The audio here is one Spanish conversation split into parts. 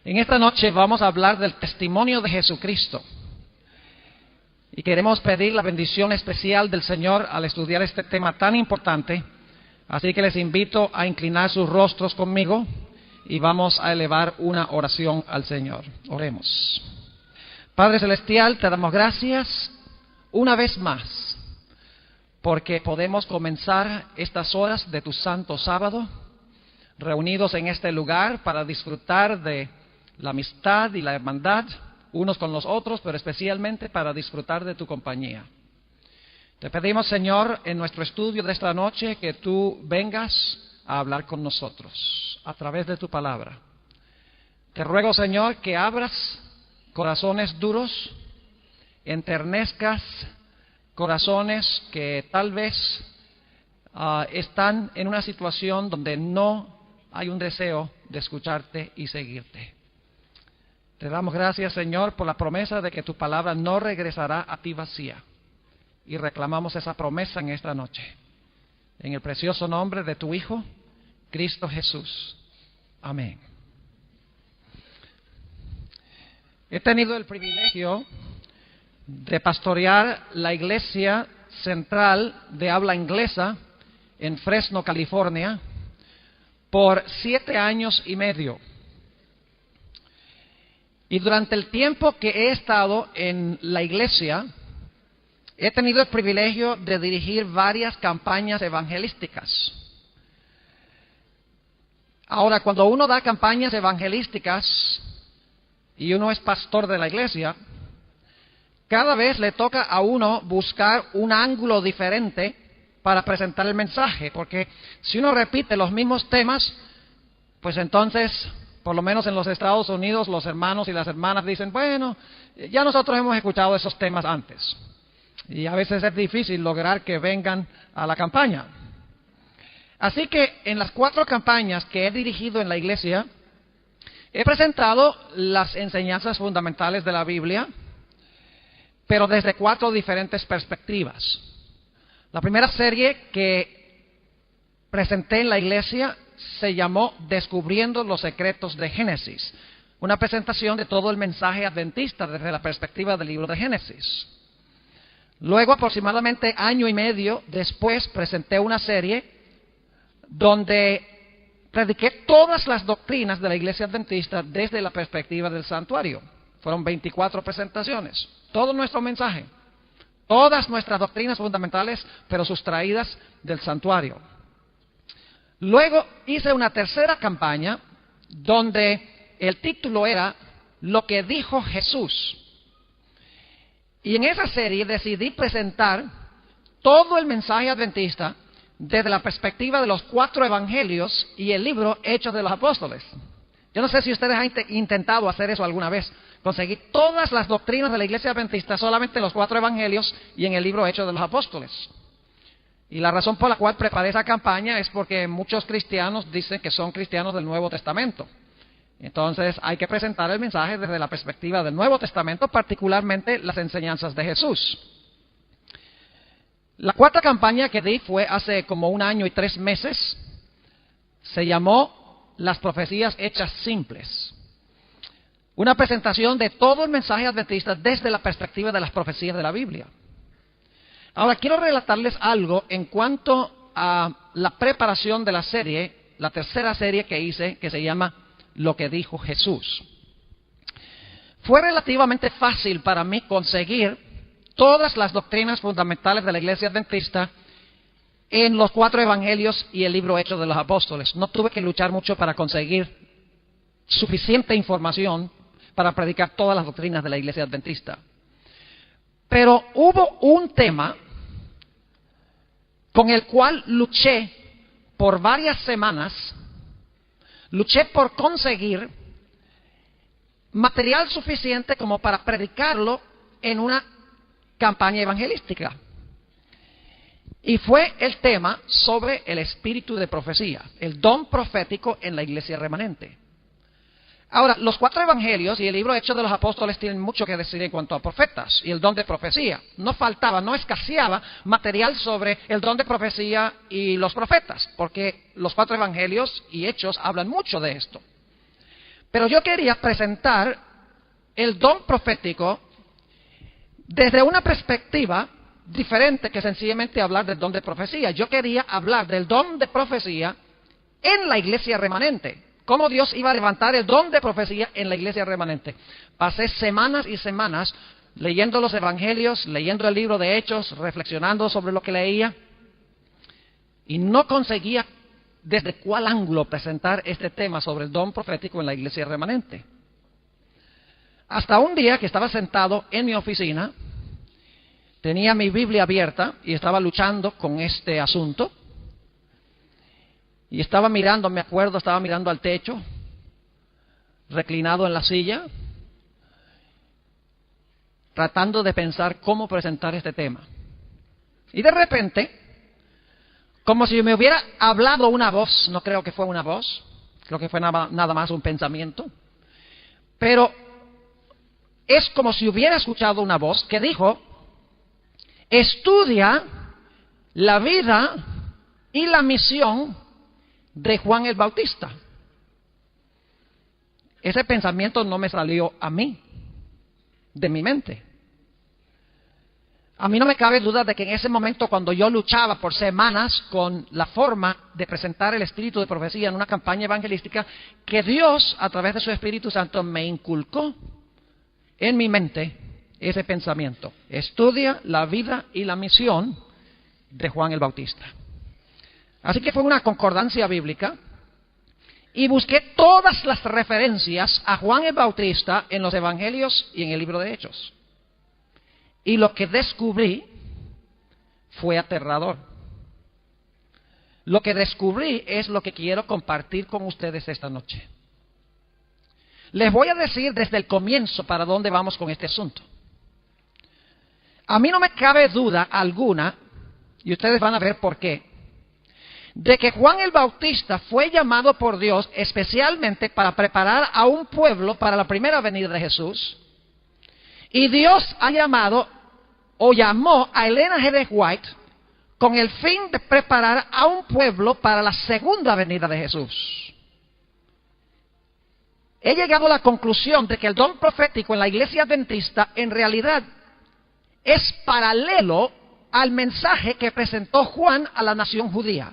En esta noche vamos a hablar del testimonio de Jesucristo. Y queremos pedir la bendición especial del Señor al estudiar este tema tan importante. Así que les invito a inclinar sus rostros conmigo y vamos a elevar una oración al Señor. Oremos. Padre Celestial, te damos gracias una vez más, porque podemos comenzar estas horas de tu santo sábado, reunidos en este lugar para disfrutar de la amistad y la hermandad unos con los otros, pero especialmente para disfrutar de tu compañía. Te pedimos, Señor, en nuestro estudio de esta noche, que tú vengas a hablar con nosotros a través de tu palabra. Te ruego, Señor, que abras corazones duros, enternezcas corazones que tal vez están en una situación donde no hay un deseo de escucharte y seguirte. Te damos gracias, Señor, por la promesa de que tu palabra no regresará a ti vacía. Y reclamamos esa promesa en esta noche. En el precioso nombre de tu Hijo, Cristo Jesús. Amén. He tenido el privilegio de pastorear la iglesia central de habla inglesa en Fresno, California, por 7 años y medio. Y durante el tiempo que he estado en la iglesia, he tenido el privilegio de dirigir varias campañas evangelísticas. Ahora, cuando uno da campañas evangelísticas y uno es pastor de la iglesia, cada vez le toca a uno buscar un ángulo diferente para presentar el mensaje, porque si uno repite los mismos temas, pues entonces, por lo menos en los Estados Unidos, los hermanos y las hermanas dicen, bueno, ya nosotros hemos escuchado esos temas antes. Y a veces es difícil lograr que vengan a la campaña. Así que en las 4 campañas que he dirigido en la iglesia, he presentado las enseñanzas fundamentales de la Biblia, pero desde 4 diferentes perspectivas. La primera serie que presenté en la iglesia se llamó Descubriendo los secretos de Génesis, una presentación de todo el mensaje adventista desde la perspectiva del libro de Génesis. Luego, aproximadamente año y medio después, presenté una serie donde prediqué todas las doctrinas de la iglesia adventista desde la perspectiva del santuario. Fueron 24 presentaciones, todo nuestro mensaje, todas nuestras doctrinas fundamentales, pero sustraídas del santuario. Luego hice una tercera campaña donde el título era Lo que dijo Jesús. Y en esa serie decidí presentar todo el mensaje adventista desde la perspectiva de los 4 evangelios y el libro Hechos de los Apóstoles. Yo no sé si ustedes han intentado hacer eso alguna vez, conseguir todas las doctrinas de la iglesia adventista solamente en los 4 evangelios y en el libro Hechos de los Apóstoles. Y la razón por la cual preparé esa campaña es porque muchos cristianos dicen que son cristianos del Nuevo Testamento. Entonces hay que presentar el mensaje desde la perspectiva del Nuevo Testamento, particularmente las enseñanzas de Jesús. La 4ª campaña que di fue hace como 1 año y 3 meses. Se llamó Las profecías hechas simples. Una presentación de todo el mensaje adventista desde la perspectiva de las profecías de la Biblia. Ahora, quiero relatarles algo en cuanto a la preparación de la serie, la tercera serie que hice, que se llama Lo que dijo Jesús. Fue relativamente fácil para mí conseguir todas las doctrinas fundamentales de la iglesia adventista en los 4 evangelios y el libro Hechos de los Apóstoles. No tuve que luchar mucho para conseguir suficiente información para predicar todas las doctrinas de la iglesia adventista. Pero hubo un tema con el cual luché por varias semanas, luché por conseguir material suficiente como para predicarlo en una campaña evangelística. Y fue el tema sobre el espíritu de profecía, el don profético en la iglesia remanente. Ahora, los 4 evangelios y el libro Hechos de los Apóstoles tienen mucho que decir en cuanto a profetas y el don de profecía. No faltaba, no escaseaba material sobre el don de profecía y los profetas, porque los 4 evangelios y Hechos hablan mucho de esto. Pero yo quería presentar el don profético desde una perspectiva diferente que sencillamente hablar del don de profecía. Yo quería hablar del don de profecía en la iglesia remanente. Cómo Dios iba a levantar el don de profecía en la iglesia remanente. Pasé semanas y semanas leyendo los evangelios, leyendo el libro de Hechos, reflexionando sobre lo que leía, y no conseguía desde cuál ángulo presentar este tema sobre el don profético en la iglesia remanente. Hasta un día que estaba sentado en mi oficina, tenía mi Biblia abierta y estaba luchando con este asunto. Y estaba mirando, me acuerdo, estaba mirando al techo, reclinado en la silla, tratando de pensar cómo presentar este tema. Y de repente, como si me hubiera hablado una voz, no creo que fue una voz, creo que fue nada más un pensamiento, pero es como si hubiera escuchado una voz que dijo: estudia la vida y la misión de Juan el Bautista. Ese pensamiento no me salió a mí, de mi mente. A mí no me cabe duda de que en ese momento, cuando yo luchaba por semanas con la forma de presentar el espíritu de profecía en una campaña evangelística, que Dios, a través de su Espíritu Santo, me inculcó en mi mente ese pensamiento: estudia la vida y la misión de Juan el Bautista. Así que fue una concordancia bíblica y busqué todas las referencias a Juan el Bautista en los evangelios y en el libro de Hechos. Y lo que descubrí fue aterrador. Lo que descubrí es lo que quiero compartir con ustedes esta noche. Les voy a decir desde el comienzo para dónde vamos con este asunto. A mí no me cabe duda alguna, y ustedes van a ver por qué, de que Juan el Bautista fue llamado por Dios especialmente para preparar a un pueblo para la primera venida de Jesús. Y Dios ha llamado o llamó a Elena G. de White con el fin de preparar a un pueblo para la segunda venida de Jesús. He llegado a la conclusión de que el don profético en la iglesia adventista en realidad es paralelo al mensaje que presentó Juan a la nación judía.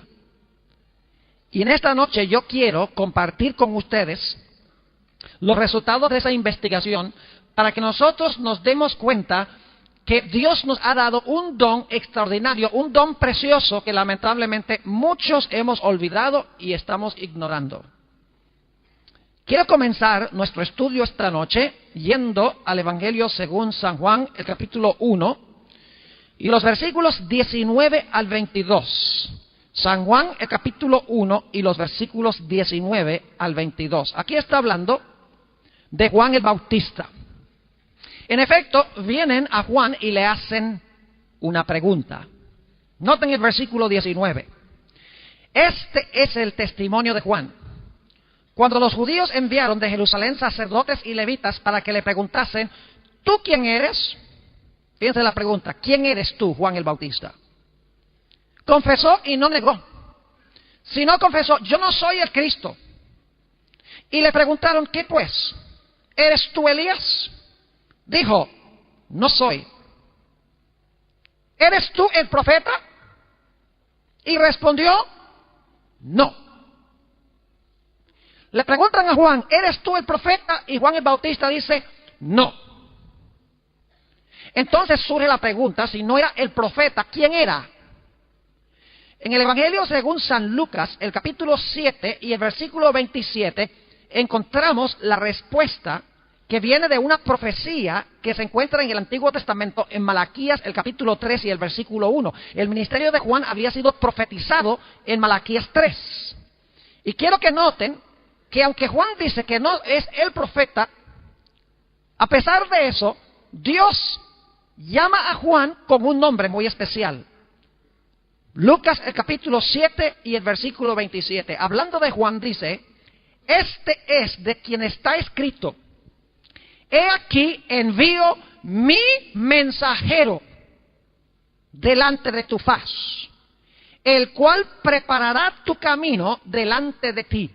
Y en esta noche yo quiero compartir con ustedes los resultados de esa investigación para que nosotros nos demos cuenta que Dios nos ha dado un don extraordinario, un don precioso que lamentablemente muchos hemos olvidado y estamos ignorando. Quiero comenzar nuestro estudio esta noche yendo al Evangelio según San Juan, el capítulo 1, y los versículos 19 al 22. San Juan, el capítulo 1, y los versículos 19 al 22. Aquí está hablando de Juan el Bautista. En efecto, vienen a Juan y le hacen una pregunta. Noten el versículo 19. Este es el testimonio de Juan. Cuando los judíos enviaron de Jerusalén sacerdotes y levitas para que le preguntasen: ¿tú quién eres? Fíjense la pregunta: ¿quién eres tú, Juan el Bautista? Confesó y no negó. Si no confesó: yo no soy el Cristo. Y le preguntaron: ¿qué pues? ¿Eres tú Elías? Dijo: no soy. ¿Eres tú el profeta? Y respondió: no. Le preguntan a Juan: ¿eres tú el profeta? Y Juan el Bautista dice: no. Entonces surge la pregunta: si no era el profeta, ¿quién era? En el Evangelio según San Lucas, el capítulo 7 y el versículo 27, encontramos la respuesta que viene de una profecía que se encuentra en el Antiguo Testamento, en Malaquías, el capítulo 3 y el versículo 1. El ministerio de Juan había sido profetizado en Malaquías 3. Y quiero que noten que aunque Juan dice que no es el profeta, a pesar de eso, Dios llama a Juan con un nombre muy especial. Lucas, el capítulo 7 y el versículo 27. Hablando de Juan, dice: este es de quien está escrito: he aquí envío mi mensajero delante de tu faz, el cual preparará tu camino delante de ti.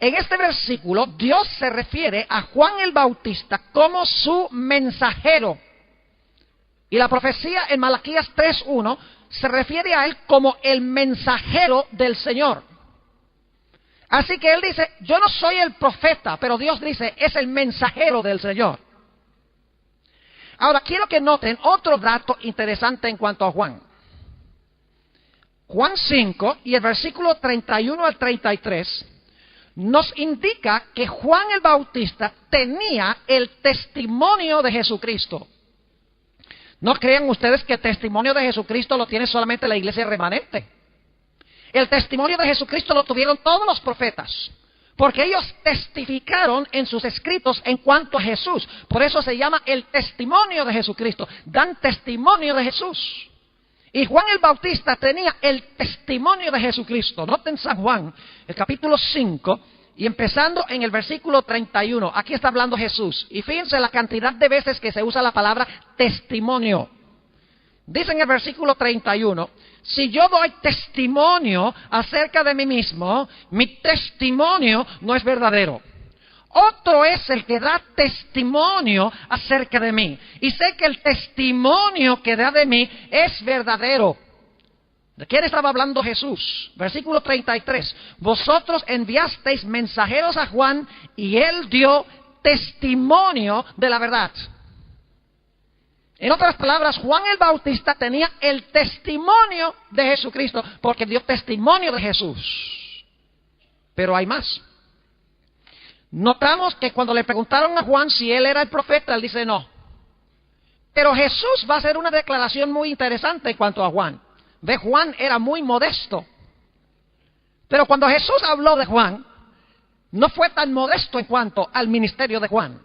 En este versículo, Dios se refiere a Juan el Bautista como su mensajero. Y la profecía en Malaquías 3:1 se refiere a él como el mensajero del Señor. Así que él dice, yo no soy el profeta, pero Dios dice, es el mensajero del Señor. Ahora, quiero que noten otro dato interesante en cuanto a Juan. Juan 5 y el versículo 31 al 33 nos indica que Juan el Bautista tenía el testimonio de Jesucristo. No crean ustedes que el testimonio de Jesucristo lo tiene solamente la iglesia remanente. El testimonio de Jesucristo lo tuvieron todos los profetas, porque ellos testificaron en sus escritos en cuanto a Jesús. Por eso se llama el testimonio de Jesucristo. Dan testimonio de Jesús. Y Juan el Bautista tenía el testimonio de Jesucristo. Noten San Juan, el capítulo 5, y empezando en el versículo 31. Aquí está hablando Jesús. Y fíjense la cantidad de veces que se usa la palabra testimonio. Dice en el versículo 31, si yo doy testimonio acerca de mí mismo, mi testimonio no es verdadero. Otro es el que da testimonio acerca de mí. Y sé que el testimonio que da de mí es verdadero. ¿De quién estaba hablando Jesús? Versículo 33. Vosotros enviasteis mensajeros a Juan y él dio testimonio de la verdad. En otras palabras, Juan el Bautista tenía el testimonio de Jesucristo porque dio testimonio de Jesús. Pero hay más. Notamos que cuando le preguntaron a Juan si él era el profeta, él dice no. Pero Jesús va a hacer una declaración muy interesante en cuanto a Juan. Ve, Juan era muy modesto. Pero cuando Jesús habló de Juan, no fue tan modesto en cuanto al ministerio de Juan.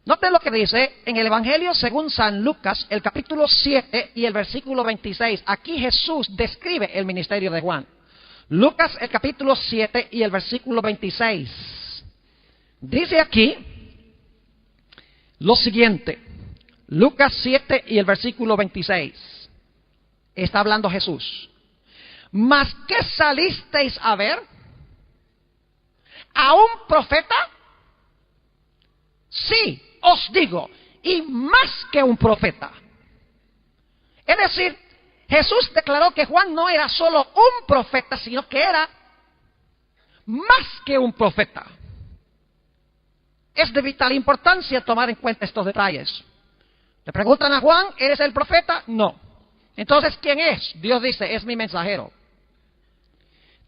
Noten lo que dice en el Evangelio según San Lucas, el capítulo 7 y el versículo 26. Aquí Jesús describe el ministerio de Juan. Lucas, el capítulo 7 y el versículo 26. Dice aquí lo siguiente. Lucas 7 y el versículo 26. Está hablando Jesús. ¿Mas qué salisteis a ver? ¿A un profeta? Sí, os digo, y más que un profeta. Es decir, Jesús declaró que Juan no era solo un profeta, sino que era más que un profeta. Es de vital importancia tomar en cuenta estos detalles. Le preguntan a Juan, ¿eres el profeta? No. Entonces, ¿quién es? Dios dice, es mi mensajero.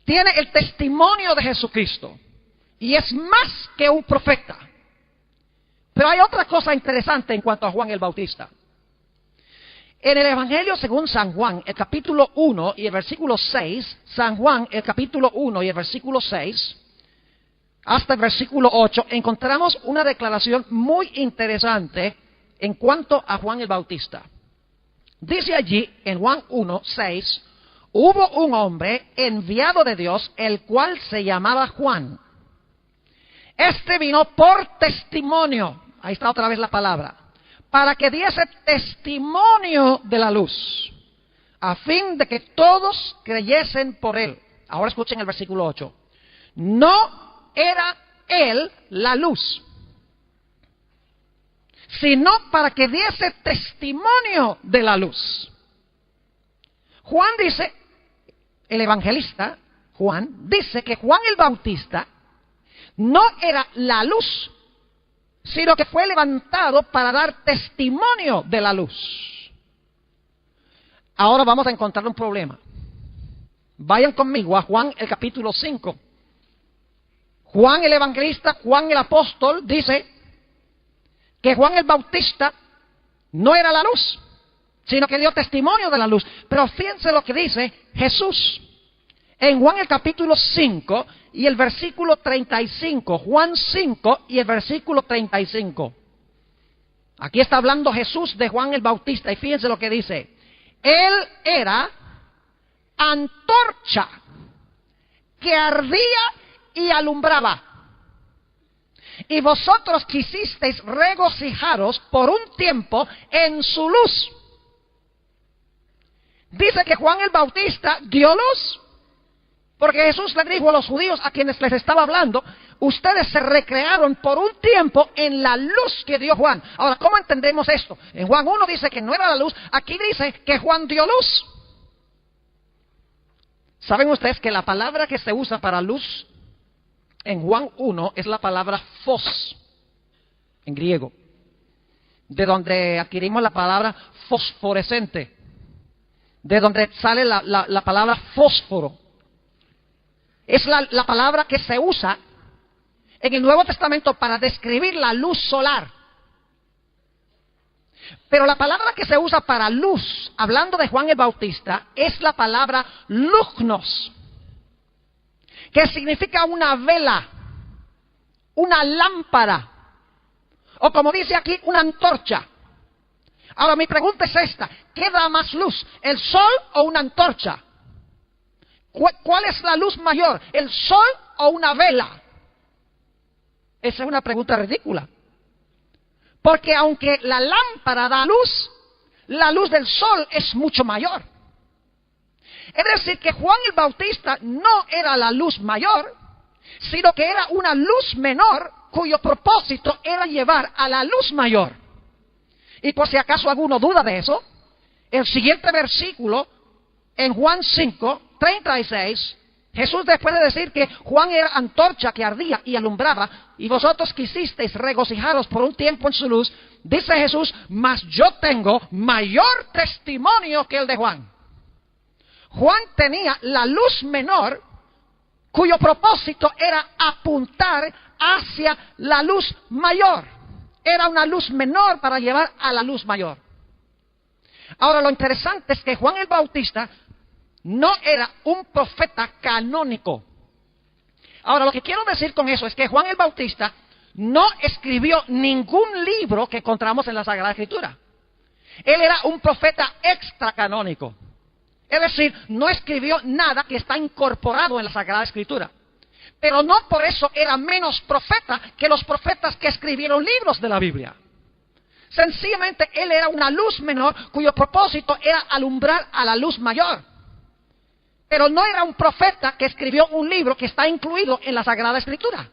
Tiene el testimonio de Jesucristo y es más que un profeta. Pero hay otra cosa interesante en cuanto a Juan el Bautista. En el Evangelio según San Juan, el capítulo 1 y el versículo 6, San Juan, el capítulo 1 y el versículo 6, hasta el versículo 8, encontramos una declaración muy interesante en cuanto a Juan el Bautista. Dice allí, en Juan 1, 6, hubo un hombre enviado de Dios, el cual se llamaba Juan. Este vino por testimonio, ahí está otra vez la palabra, para que diese testimonio de la luz, a fin de que todos creyesen por él. Ahora escuchen el versículo 8. No era él la luz, sino para que diese testimonio de la luz. Juan dice, el evangelista Juan dice que Juan el Bautista no era la luz, sino que fue levantado para dar testimonio de la luz. Ahora vamos a encontrar un problema. Vayan conmigo a Juan el capítulo 5. Juan el evangelista, Juan el apóstol dice que Juan el Bautista no era la luz, sino que dio testimonio de la luz. Pero fíjense lo que dice Jesús en Juan el capítulo 5 y el versículo 35. Juan 5 y el versículo 35. Aquí está hablando Jesús de Juan el Bautista y fíjense lo que dice. Él era antorcha que ardía y alumbraba. Y vosotros quisisteis regocijaros por un tiempo en su luz. Dice que Juan el Bautista dio luz, porque Jesús le dijo a los judíos a quienes les estaba hablando, ustedes se recrearon por un tiempo en la luz que dio Juan. Ahora, ¿cómo entendemos esto? En Juan 1 dice que no era la luz, aquí dice que Juan dio luz. ¿Saben ustedes que la palabra que se usa para luz en Juan 1 es la palabra phos, en griego, de donde adquirimos la palabra fosforescente, de donde sale la palabra fósforo? Es la palabra que se usa en el Nuevo Testamento para describir la luz solar. Pero la palabra que se usa para luz, hablando de Juan el Bautista, es la palabra lugnos, que significa una vela, una lámpara, o como dice aquí, una antorcha. Ahora mi pregunta es esta: ¿qué da más luz, el sol o una antorcha? ¿Cuál es la luz mayor, el sol o una vela? Esa es una pregunta ridícula. Porque aunque la lámpara da luz, la luz del sol es mucho mayor. Es decir, que Juan el Bautista no era la luz mayor, sino que era una luz menor cuyo propósito era llevar a la luz mayor. Y por si acaso alguno duda de eso, el siguiente versículo, en Juan 5:36, Jesús, después de decir que Juan era antorcha que ardía y alumbraba, y vosotros quisisteis regocijaros por un tiempo en su luz, dice Jesús: mas yo tengo mayor testimonio que el de Juan. Juan tenía la luz menor, cuyo propósito era apuntar hacia la luz mayor. Era una luz menor para llevar a la luz mayor. Ahora, lo interesante es que Juan el Bautista no era un profeta canónico. Ahora, lo que quiero decir con eso es que Juan el Bautista no escribió ningún libro que encontramos en la Sagrada Escritura. Él era un profeta extracanónico. Es decir, no escribió nada que está incorporado en la Sagrada Escritura. Pero no por eso era menos profeta que los profetas que escribieron libros de la Biblia. Sencillamente, él era una luz menor cuyo propósito era alumbrar a la luz mayor. Pero no era un profeta que escribió un libro que está incluido en la Sagrada Escritura.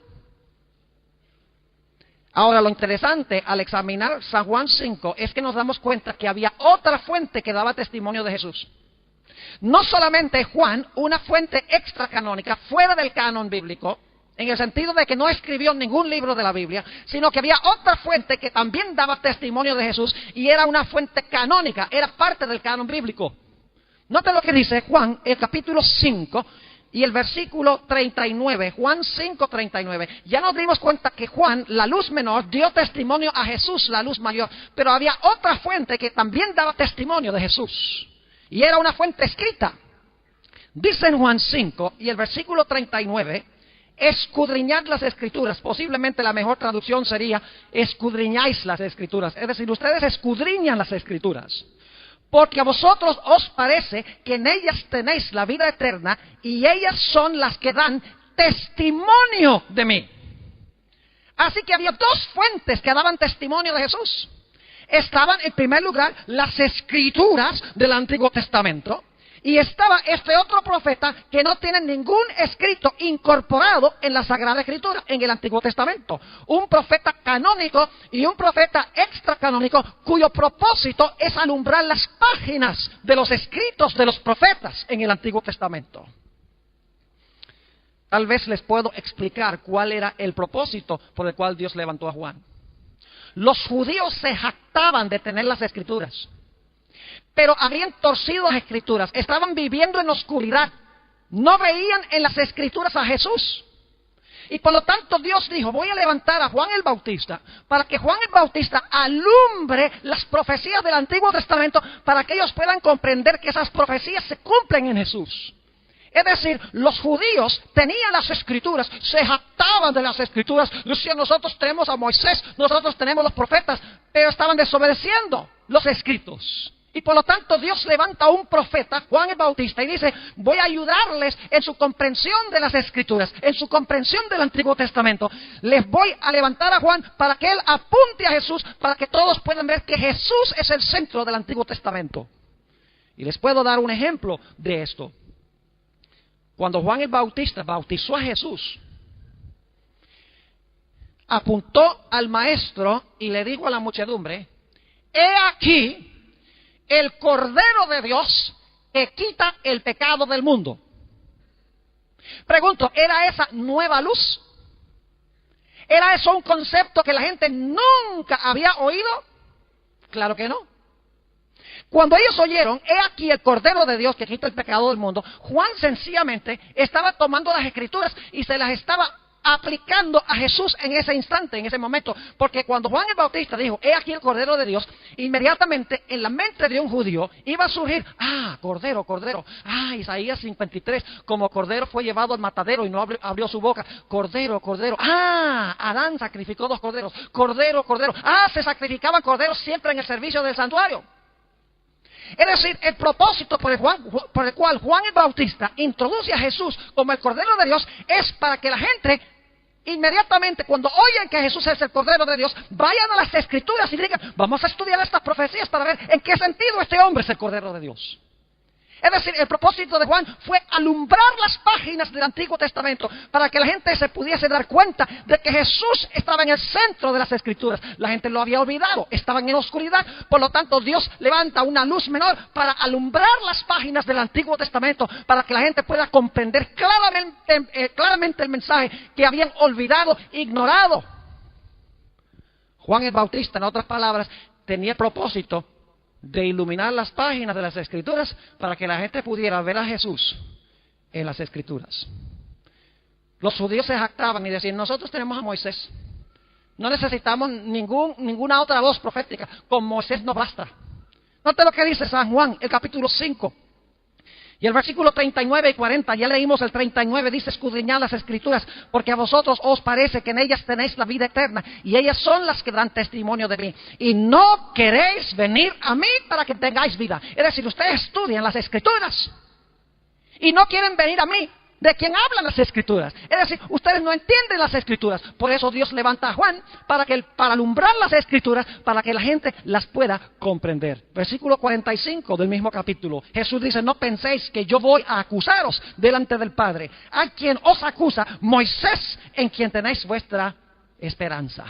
Ahora, lo interesante al examinar San Juan 5 es que nos damos cuenta que había otra fuente que daba testimonio de Jesús. No solamente Juan, una fuente extracanónica, fuera del canon bíblico, en el sentido de que no escribió ningún libro de la Biblia, sino que había otra fuente que también daba testimonio de Jesús, y era una fuente canónica, era parte del canon bíblico. Note lo que dice Juan, el capítulo 5 y el versículo 39, Juan 5:39. Ya nos dimos cuenta que Juan, la luz menor, dio testimonio a Jesús, la luz mayor, pero había otra fuente que también daba testimonio de Jesús, y era una fuente escrita. Dice en Juan 5 y el versículo 39, escudriñad las Escrituras. Posiblemente la mejor traducción sería escudriñáis las Escrituras. Es decir, ustedes escudriñan las Escrituras, porque a vosotros os parece que en ellas tenéis la vida eterna, y ellas son las que dan testimonio de mí. Así que había dos fuentes que daban testimonio de Jesús. Estaban, en primer lugar, las Escrituras del Antiguo Testamento, y estaba este otro profeta que no tiene ningún escrito incorporado en la Sagrada Escritura, en el Antiguo Testamento. Un profeta canónico y un profeta extracanónico cuyo propósito es alumbrar las páginas de los escritos de los profetas en el Antiguo Testamento. Tal vez les puedo explicar cuál era el propósito por el cual Dios levantó a Juan. Los judíos se jactaban de tener las Escrituras, pero habían torcido las Escrituras, estaban viviendo en oscuridad, no veían en las Escrituras a Jesús. Y por lo tanto Dios dijo: voy a levantar a Juan el Bautista para que Juan el Bautista alumbre las profecías del Antiguo Testamento, para que ellos puedan comprender que esas profecías se cumplen en Jesús. Es decir, los judíos tenían las Escrituras, se jactaban de las Escrituras, decían: nosotros tenemos a Moisés, nosotros tenemos los profetas, pero estaban desobedeciendo los escritos. Y por lo tanto Dios levanta a un profeta, Juan el Bautista, y dice: voy a ayudarles en su comprensión de las Escrituras, en su comprensión del Antiguo Testamento. Les voy a levantar a Juan para que él apunte a Jesús, para que todos puedan ver que Jesús es el centro del Antiguo Testamento. Y les puedo dar un ejemplo de esto. Cuando Juan el Bautista bautizó a Jesús, apuntó al maestro y le dijo a la muchedumbre: he aquí el Cordero de Dios que quita el pecado del mundo. Pregunto, ¿era esa nueva luz? ¿Era eso un concepto que la gente nunca había oído? Claro que no. Cuando ellos oyeron, he aquí el Cordero de Dios que quita el pecado del mundo, Juan sencillamente estaba tomando las Escrituras y se las estaba aplicando a Jesús en ese instante, en ese momento. Porque cuando Juan el Bautista dijo, he aquí el Cordero de Dios, inmediatamente en la mente de un judío iba a surgir, Cordero, Cordero, Isaías 53, como Cordero fue llevado al matadero y no abrió su boca, Cordero, Cordero, Adán sacrificó 2 corderos, Cordero, Cordero, se sacrificaban corderos siempre en el servicio del santuario. Es decir, el propósito por el cual Juan el Bautista introduce a Jesús como el Cordero de Dios es para que la gente inmediatamente, cuando oyen que Jesús es el Cordero de Dios, vayan a las Escrituras y digan, vamos a estudiar estas profecías para ver en qué sentido este hombre es el Cordero de Dios. Es decir, el propósito de Juan fue alumbrar las páginas del Antiguo Testamento para que la gente se pudiese dar cuenta de que Jesús estaba en el centro de las Escrituras. La gente lo había olvidado, estaban en oscuridad, por lo tanto Dios levanta una luz menor para alumbrar las páginas del Antiguo Testamento para que la gente pueda comprender claramente el mensaje que habían olvidado, ignorado. Juan el Bautista, en otras palabras, tenía el propósito de iluminar las páginas de las Escrituras para que la gente pudiera ver a Jesús en las Escrituras. Los judíos se jactaban y decían, nosotros tenemos a Moisés, no necesitamos ninguna otra voz profética, con Moisés nos basta. Note lo que dice San Juan, el capítulo 5, y el versículo 39 y 40, ya leímos el 39, dice, escudriñad las Escrituras, porque a vosotros os parece que en ellas tenéis la vida eterna, y ellas son las que dan testimonio de mí, y no queréis venir a mí para que tengáis vida. Es decir, ustedes estudian las Escrituras, y no quieren venir a mí, de quien hablan las Escrituras. Es decir, ustedes no entienden las Escrituras, por eso Dios levanta a Juan, para alumbrar las Escrituras, para que la gente las pueda comprender. Versículo 45 del mismo capítulo, Jesús dice, no penséis que yo voy a acusaros delante del Padre. A quien os acusa, Moisés, en quien tenéis vuestra esperanza.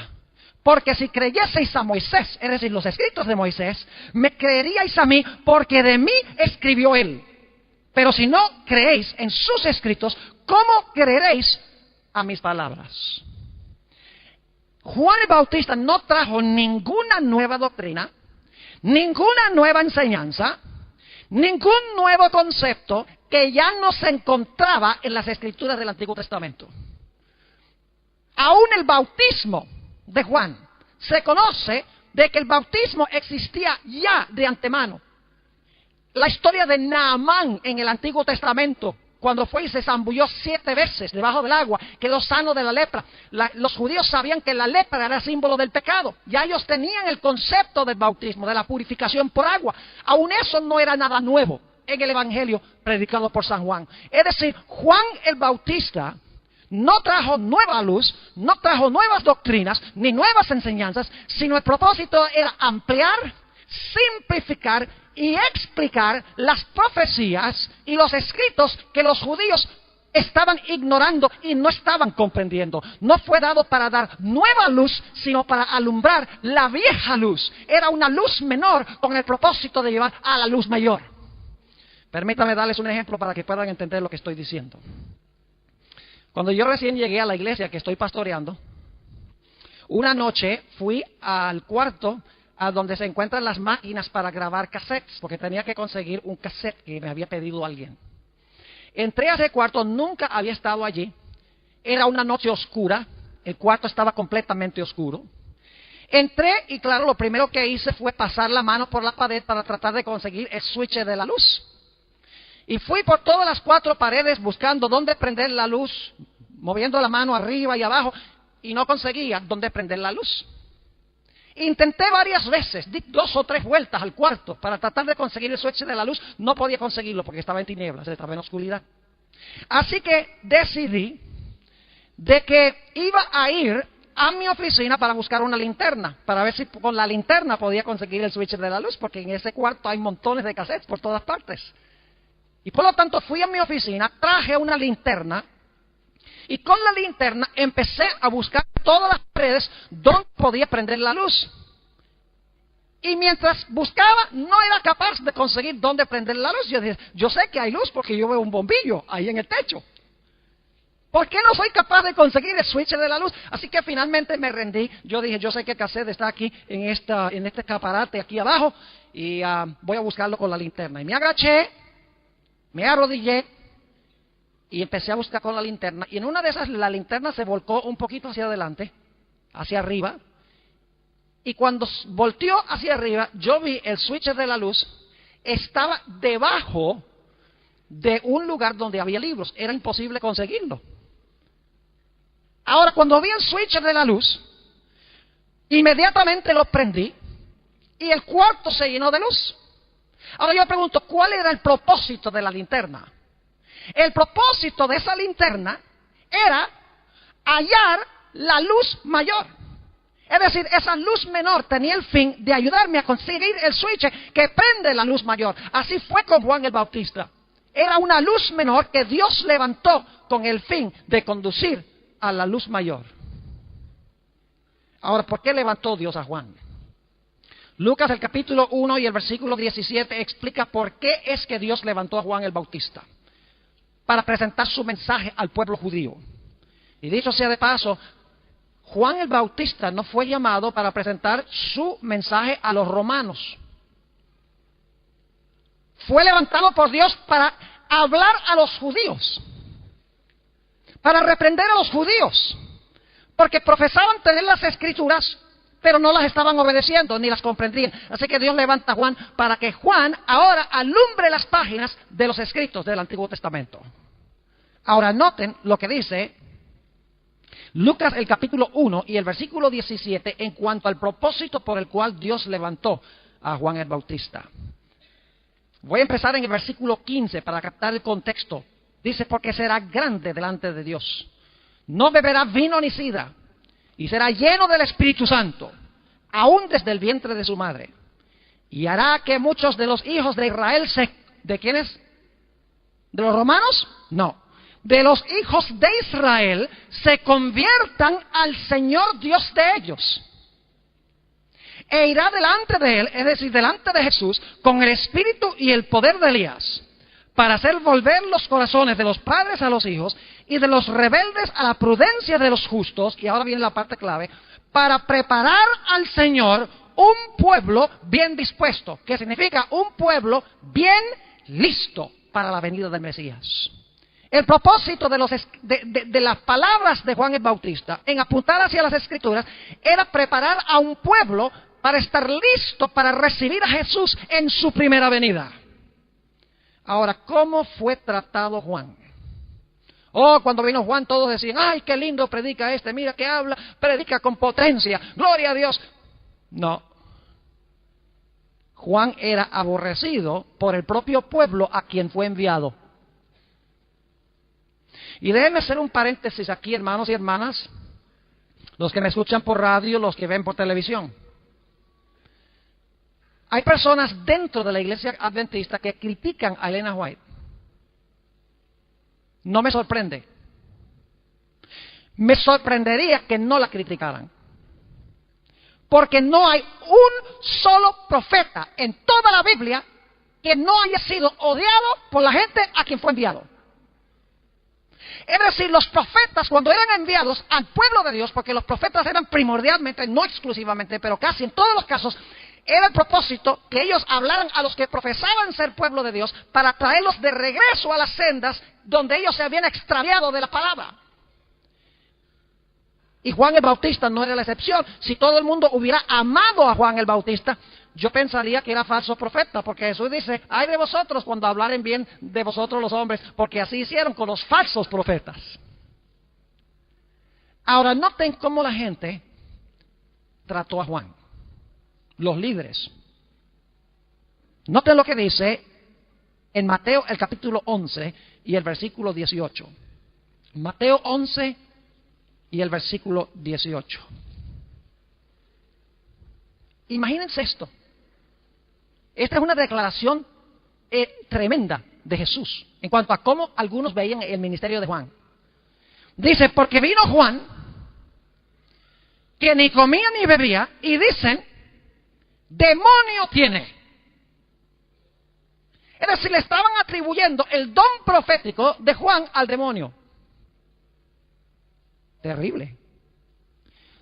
Porque si creyeseis a Moisés, es decir, los escritos de Moisés, me creeríais a mí, porque de mí escribió él. Pero si no creéis en sus escritos, ¿cómo creeréis a mis palabras? Juan el Bautista no trajo ninguna nueva doctrina, ninguna nueva enseñanza, ningún nuevo concepto que ya no se encontraba en las Escrituras del Antiguo Testamento. Aún el bautismo de Juan se conoce de que el bautismo existía ya de antemano. La historia de Naamán en el Antiguo Testamento, cuando fue y se zambulló 7 veces debajo del agua, quedó sano de la lepra. Los judíos sabían que la lepra era símbolo del pecado. Ya ellos tenían el concepto del bautismo, de la purificación por agua. Aún eso no era nada nuevo en el Evangelio predicado por San Juan. Es decir, Juan el Bautista no trajo nueva luz, no trajo nuevas doctrinas, ni nuevas enseñanzas, sino el propósito era ampliar, simplificar y explicar las profecías y los escritos que los judíos estaban ignorando y no estaban comprendiendo. No fue dado para dar nueva luz, sino para alumbrar la vieja luz. Era una luz menor con el propósito de llevar a la luz mayor. Permítame darles un ejemplo para que puedan entender lo que estoy diciendo. Cuando yo recién llegué a la iglesia que estoy pastoreando, una noche fui al cuarto a donde se encuentran las máquinas para grabar cassettes, porque tenía que conseguir un cassette que me había pedido alguien. Entré a ese cuarto, nunca había estado allí, era una noche oscura, el cuarto estaba completamente oscuro. Entré y claro, lo primero que hice fue pasar la mano por la pared para tratar de conseguir el switch de la luz. Y fui por todas las 4 paredes buscando dónde prender la luz, moviendo la mano arriba y abajo, y no conseguía dónde prender la luz. Intenté varias veces, di 2 o 3 vueltas al cuarto para tratar de conseguir el switch de la luz. No podía conseguirlo porque estaba en tinieblas, estaba en oscuridad. Así que decidí de que iba a ir a mi oficina para buscar una linterna, para ver si con la linterna podía conseguir el switch de la luz, porque en ese cuarto hay montones de cassettes por todas partes. Y por lo tanto fui a mi oficina, traje una linterna Y con la linterna empecé a buscar todas las paredes donde podía prender la luz. Y mientras buscaba, no era capaz de conseguir dónde prender la luz. Yo dije, yo sé que hay luz porque yo veo un bombillo ahí en el techo. ¿Por qué no soy capaz de conseguir el switch de la luz? Así que finalmente me rendí. Yo dije, yo sé que el cassette está aquí en este escaparate aquí abajo y voy a buscarlo con la linterna. Y me agaché, me arrodillé y empecé a buscar con la linterna. Y en una de esas la linterna se volcó un poquito hacia adelante, hacia arriba. Y cuando volteó hacia arriba, yo vi el switch de la luz. Estaba debajo de un lugar donde había libros. Era imposible conseguirlo. Ahora, cuando vi el switch de la luz, inmediatamente lo prendí y el cuarto se llenó de luz. Ahora yo me pregunto, ¿cuál era el propósito de la linterna? El propósito de esa linterna era hallar la luz mayor. Es decir, esa luz menor tenía el fin de ayudarme a conseguir el switch que prende la luz mayor. Así fue con Juan el Bautista. Era una luz menor que Dios levantó con el fin de conducir a la luz mayor. Ahora, ¿por qué levantó Dios a Juan? Lucas, el capítulo 1 y el versículo 17 explica por qué es que Dios levantó a Juan el Bautista. Para presentar su mensaje al pueblo judío. Y dicho sea de paso, Juan el Bautista no fue llamado para presentar su mensaje a los romanos. Fue levantado por Dios para hablar a los judíos. Para reprender a los judíos. Porque profesaban tener las escrituras, pero no las estaban obedeciendo, ni las comprendían. Así que Dios levanta a Juan para que Juan ahora alumbre las páginas de los escritos del Antiguo Testamento. Ahora noten lo que dice Lucas el capítulo 1 y el versículo 17 en cuanto al propósito por el cual Dios levantó a Juan el Bautista. Voy a empezar en el versículo 15 para captar el contexto. Dice, porque será grande delante de Dios. No beberá vino ni sidra, y será lleno del Espíritu Santo, aún desde el vientre de su madre. Y hará que muchos de los hijos de Israel ¿de quiénes? ¿De los romanos? No. De los hijos de Israel se conviertan al Señor Dios de ellos. E irá delante de él, es decir, delante de Jesús, con el espíritu y el poder de Elías, para hacer volver los corazones de los padres a los hijos y de los rebeldes a la prudencia de los justos, y ahora viene la parte clave, para preparar al Señor un pueblo bien dispuesto, que significa un pueblo bien listo para la venida del Mesías. El propósito de las palabras de Juan el Bautista en apuntar hacia las Escrituras era preparar a un pueblo para estar listo para recibir a Jesús en su primera venida. Ahora, ¿cómo fue tratado Juan? Oh, cuando vino Juan todos decían, ¡ay, qué lindo predica este! Mira que habla, predica con potencia, ¡gloria a Dios! No. Juan era aborrecido por el propio pueblo a quien fue enviado. Y déjenme hacer un paréntesis aquí, hermanos y hermanas, los que me escuchan por radio, los que ven por televisión. Hay personas dentro de la iglesia adventista que critican a Elena White. No me sorprende. Me sorprendería que no la criticaran. Porque no hay un solo profeta en toda la Biblia que no haya sido odiado por la gente a quien fue enviado. Es decir, los profetas cuando eran enviados al pueblo de Dios, porque los profetas eran primordialmente, no exclusivamente, pero casi en todos los casos, era el propósito que ellos hablaran a los que profesaban ser pueblo de Dios para traerlos de regreso a las sendas donde ellos se habían extraviado de la palabra. Y Juan el Bautista no era la excepción. Si todo el mundo hubiera amado a Juan el Bautista, yo pensaría que era falso profeta, porque Jesús dice, ay de vosotros cuando hablaren bien de vosotros los hombres, porque así hicieron con los falsos profetas. Ahora, noten cómo la gente trató a Juan, los líderes. Noten lo que dice en Mateo el capítulo 11 y el versículo 18. Mateo 11 y el versículo 18. Imagínense esto. Esta es una declaración tremenda de Jesús en cuanto a cómo algunos veían el ministerio de Juan. Dice, porque vino Juan, que ni comía ni bebía, y dicen, demonio tiene. Es decir, le estaban atribuyendo el don profético de Juan al demonio. Terrible.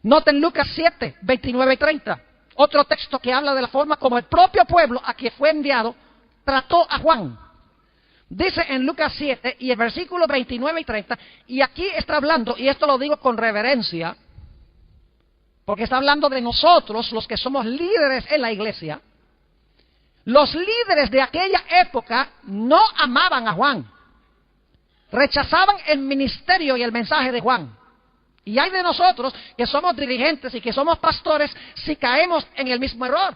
Noten Lucas 7, 29 y 30. Otro texto que habla de la forma como el propio pueblo a quien fue enviado trató a Juan. Dice en Lucas 7 y el versículo 29 y 30, y aquí está hablando, y esto lo digo con reverencia, porque está hablando de nosotros, los que somos líderes en la iglesia. Los líderes de aquella época no amaban a Juan. Rechazaban el ministerio y el mensaje de Juan. Y hay de nosotros que somos dirigentes y que somos pastores si caemos en el mismo error.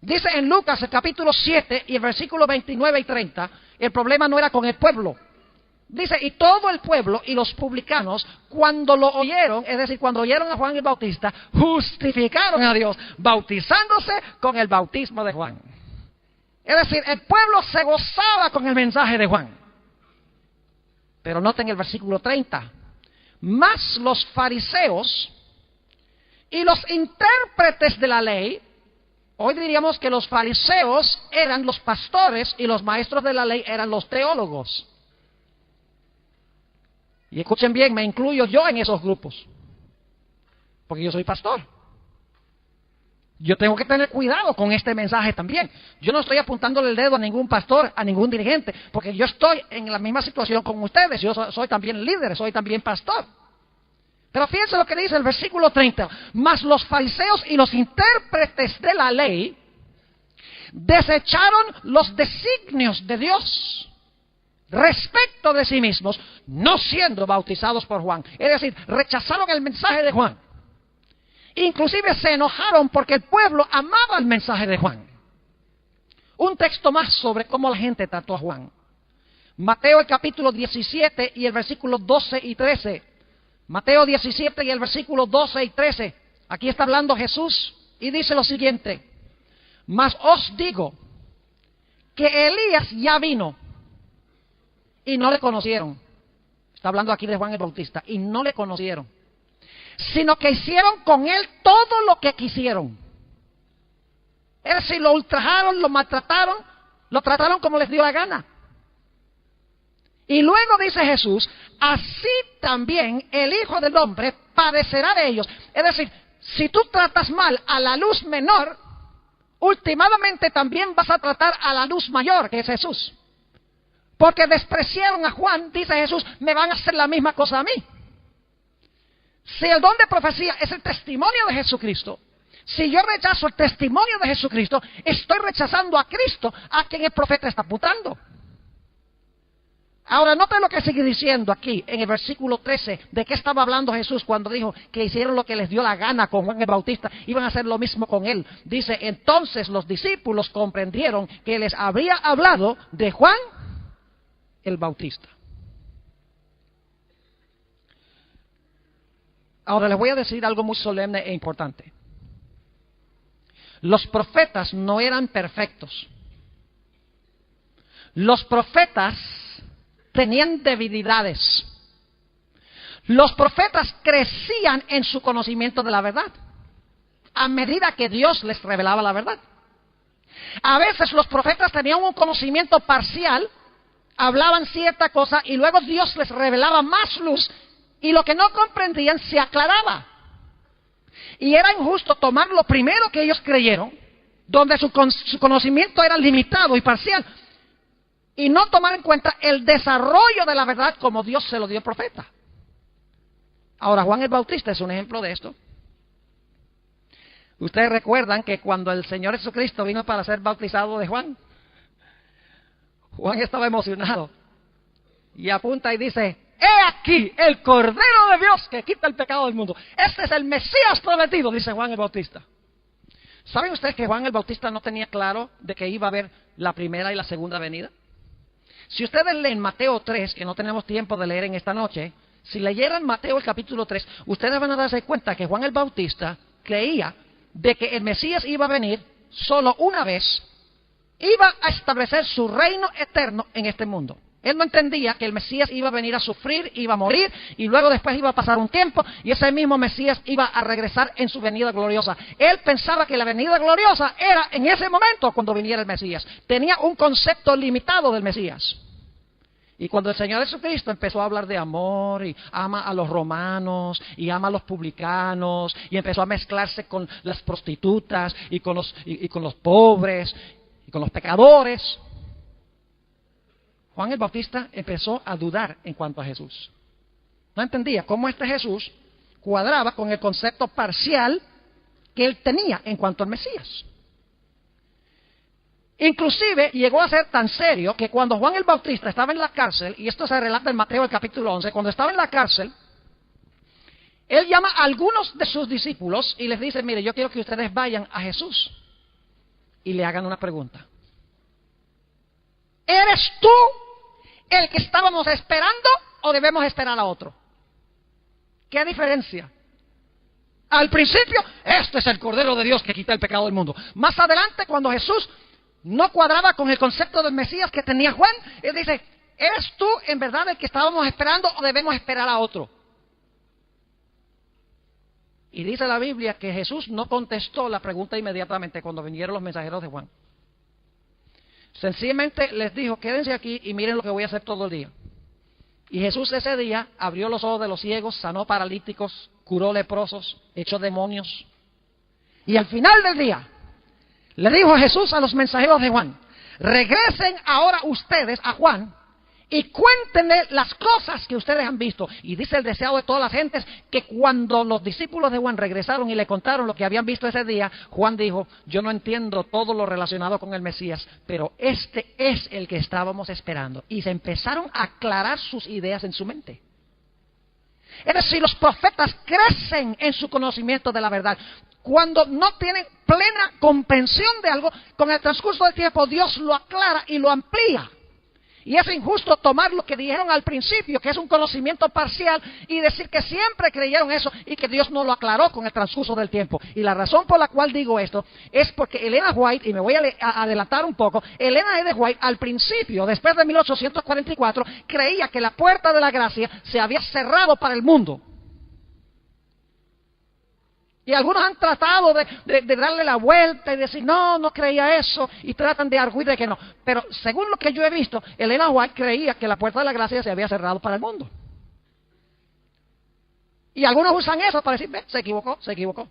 Dice en Lucas el capítulo 7 y el versículo 29 y 30, el problema no era con el pueblo. Dice, y todo el pueblo y los publicanos, cuando lo oyeron, es decir, cuando oyeron a Juan el Bautista, justificaron a Dios, bautizándose con el bautismo de Juan. Es decir, el pueblo se gozaba con el mensaje de Juan. Pero noten el versículo 30. Mas los fariseos y los intérpretes de la ley, hoy diríamos que los fariseos eran los pastores y los maestros de la ley eran los teólogos. Y escuchen bien, me incluyo yo en esos grupos, porque yo soy pastor. Yo tengo que tener cuidado con este mensaje también. Yo no estoy apuntándole el dedo a ningún pastor, a ningún dirigente, porque yo estoy en la misma situación con ustedes. Yo soy también líder, soy también pastor. Pero fíjense lo que dice el versículo 30. Mas los fariseos y los intérpretes de la ley desecharon los designios de Dios respecto de sí mismos, no siendo bautizados por Juan. Es decir, rechazaron el mensaje de Juan. Inclusive se enojaron porque el pueblo amaba el mensaje de Juan. Un texto más sobre cómo la gente trató a Juan. Mateo el capítulo 17 y el versículo 12 y 13. Mateo 17 y el versículo 12 y 13. Aquí está hablando Jesús y dice lo siguiente. Mas os digo que Elías ya vino y no le conocieron. Está hablando aquí de Juan el Bautista. Y no le conocieron. Sino que hicieron con él todo lo que quisieron. Es decir, lo ultrajaron, lo maltrataron, lo trataron como les dio la gana. Y luego dice Jesús, así también el Hijo del Hombre padecerá de ellos. Es decir, si tú tratas mal a la luz menor, últimamente también vas a tratar a la luz mayor, que es Jesús. Porque despreciaron a Juan, dice Jesús, me van a hacer la misma cosa a mí. Si el don de profecía es el testimonio de Jesucristo, si yo rechazo el testimonio de Jesucristo, estoy rechazando a Cristo, a quien el profeta está apuntando. Ahora, noten lo que sigue diciendo aquí en el versículo 13. ¿De qué estaba hablando Jesús cuando dijo que hicieron lo que les dio la gana con Juan el Bautista? Iban a hacer lo mismo con él. Dice, entonces los discípulos comprendieron que les habría hablado de Juan el Bautista. Ahora les voy a decir algo muy solemne e importante. Los profetas no eran perfectos. Los profetas tenían debilidades. Los profetas crecían en su conocimiento de la verdad, a medida que Dios les revelaba la verdad. A veces los profetas tenían un conocimiento parcial, hablaban cierta cosa y luego Dios les revelaba más luz y lo que no comprendían se aclaraba. Y era injusto tomar lo primero que ellos creyeron, donde su conocimiento era limitado y parcial, y no tomar en cuenta el desarrollo de la verdad como Dios se lo dio al profeta. Ahora, Juan el Bautista es un ejemplo de esto. Ustedes recuerdan que cuando el Señor Jesucristo vino para ser bautizado de Juan, Juan estaba emocionado y apunta y dice, he aquí el Cordero de Dios que quita el pecado del mundo. Este es el Mesías prometido, dice Juan el Bautista. ¿Saben ustedes que Juan el Bautista no tenía claro de que iba a haber la primera y la segunda venida? Si ustedes leen Mateo 3, que no tenemos tiempo de leer en esta noche, si leyeran Mateo el capítulo 3, ustedes van a darse cuenta que Juan el Bautista creía de que el Mesías iba a venir solo una vez, iba a establecer su reino eterno en este mundo. Él no entendía que el Mesías iba a venir a sufrir, iba a morir, y luego después iba a pasar un tiempo, y ese mismo Mesías iba a regresar en su venida gloriosa. Él pensaba que la venida gloriosa era en ese momento cuando viniera el Mesías. Tenía un concepto limitado del Mesías. Y cuando el Señor Jesucristo empezó a hablar de amor, y ama a los romanos, y ama a los publicanos, y empezó a mezclarse con las prostitutas, y con los pobres, y con los pecadores, Juan el Bautista empezó a dudar en cuanto a Jesús. No entendía cómo este Jesús cuadraba con el concepto parcial que él tenía en cuanto al Mesías. Inclusive llegó a ser tan serio que cuando Juan el Bautista estaba en la cárcel, y esto se relata en Mateo el capítulo 11, cuando estaba en la cárcel, él llama a algunos de sus discípulos y les dice: mire, yo quiero que ustedes vayan a Jesús y le hagan una pregunta. ¿Eres tú el que estábamos esperando o debemos esperar a otro? ¿Qué diferencia? Al principio, este es el Cordero de Dios que quita el pecado del mundo. Más adelante, cuando Jesús no cuadraba con el concepto del Mesías que tenía Juan, él dice: ¿eres tú en verdad el que estábamos esperando o debemos esperar a otro? Y dice la Biblia que Jesús no contestó la pregunta inmediatamente cuando vinieron los mensajeros de Juan. Sencillamente les dijo: quédense aquí y miren lo que voy a hacer todo el día. Y Jesús ese día abrió los ojos de los ciegos, sanó paralíticos, curó leprosos, echó demonios. Y al final del día le dijo Jesús a los mensajeros de Juan: regresen ahora ustedes a Juan y cuéntenle las cosas que ustedes han visto. Y dice el deseo de todas las gentes que cuando los discípulos de Juan regresaron y le contaron lo que habían visto ese día, Juan dijo: yo no entiendo todo lo relacionado con el Mesías, pero este es el que estábamos esperando. Y se empezaron a aclarar sus ideas en su mente. Es decir, los profetas crecen en su conocimiento de la verdad. Cuando no tienen plena comprensión de algo, con el transcurso del tiempo Dios lo aclara y lo amplía. Y es injusto tomar lo que dijeron al principio, que es un conocimiento parcial, y decir que siempre creyeron eso y que Dios no lo aclaró con el transcurso del tiempo. Y la razón por la cual digo esto es porque Elena White, y me voy a adelantar un poco, Elena G. White al principio, después de 1844, creía que la puerta de la gracia se había cerrado para el mundo. Y algunos han tratado de darle la vuelta y decir: no creía eso, y tratan de arguir de que no. Pero según lo que yo he visto, Elena White creía que la puerta de la gracia se había cerrado para el mundo. Y algunos usan eso para decir: se equivocó.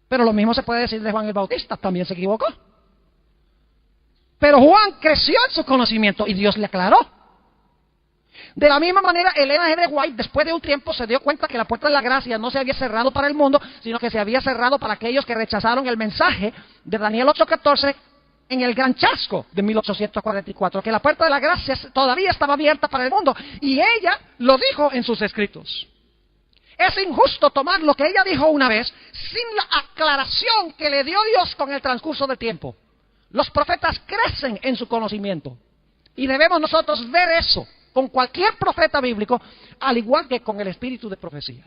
Pero lo mismo se puede decir de Juan el Bautista, también se equivocó. Pero Juan creció en su conocimiento y Dios le aclaró. De la misma manera, Elena G. White, después de un tiempo, se dio cuenta que la puerta de la gracia no se había cerrado para el mundo, sino que se había cerrado para aquellos que rechazaron el mensaje de Daniel 8:14 en el gran chasco de 1844, que la puerta de la gracia todavía estaba abierta para el mundo, y ella lo dijo en sus escritos. Es injusto tomar lo que ella dijo una vez sin la aclaración que le dio Dios con el transcurso del tiempo. Los profetas crecen en su conocimiento, y debemos nosotros ver eso con cualquier profeta bíblico, al igual que con el espíritu de profecía.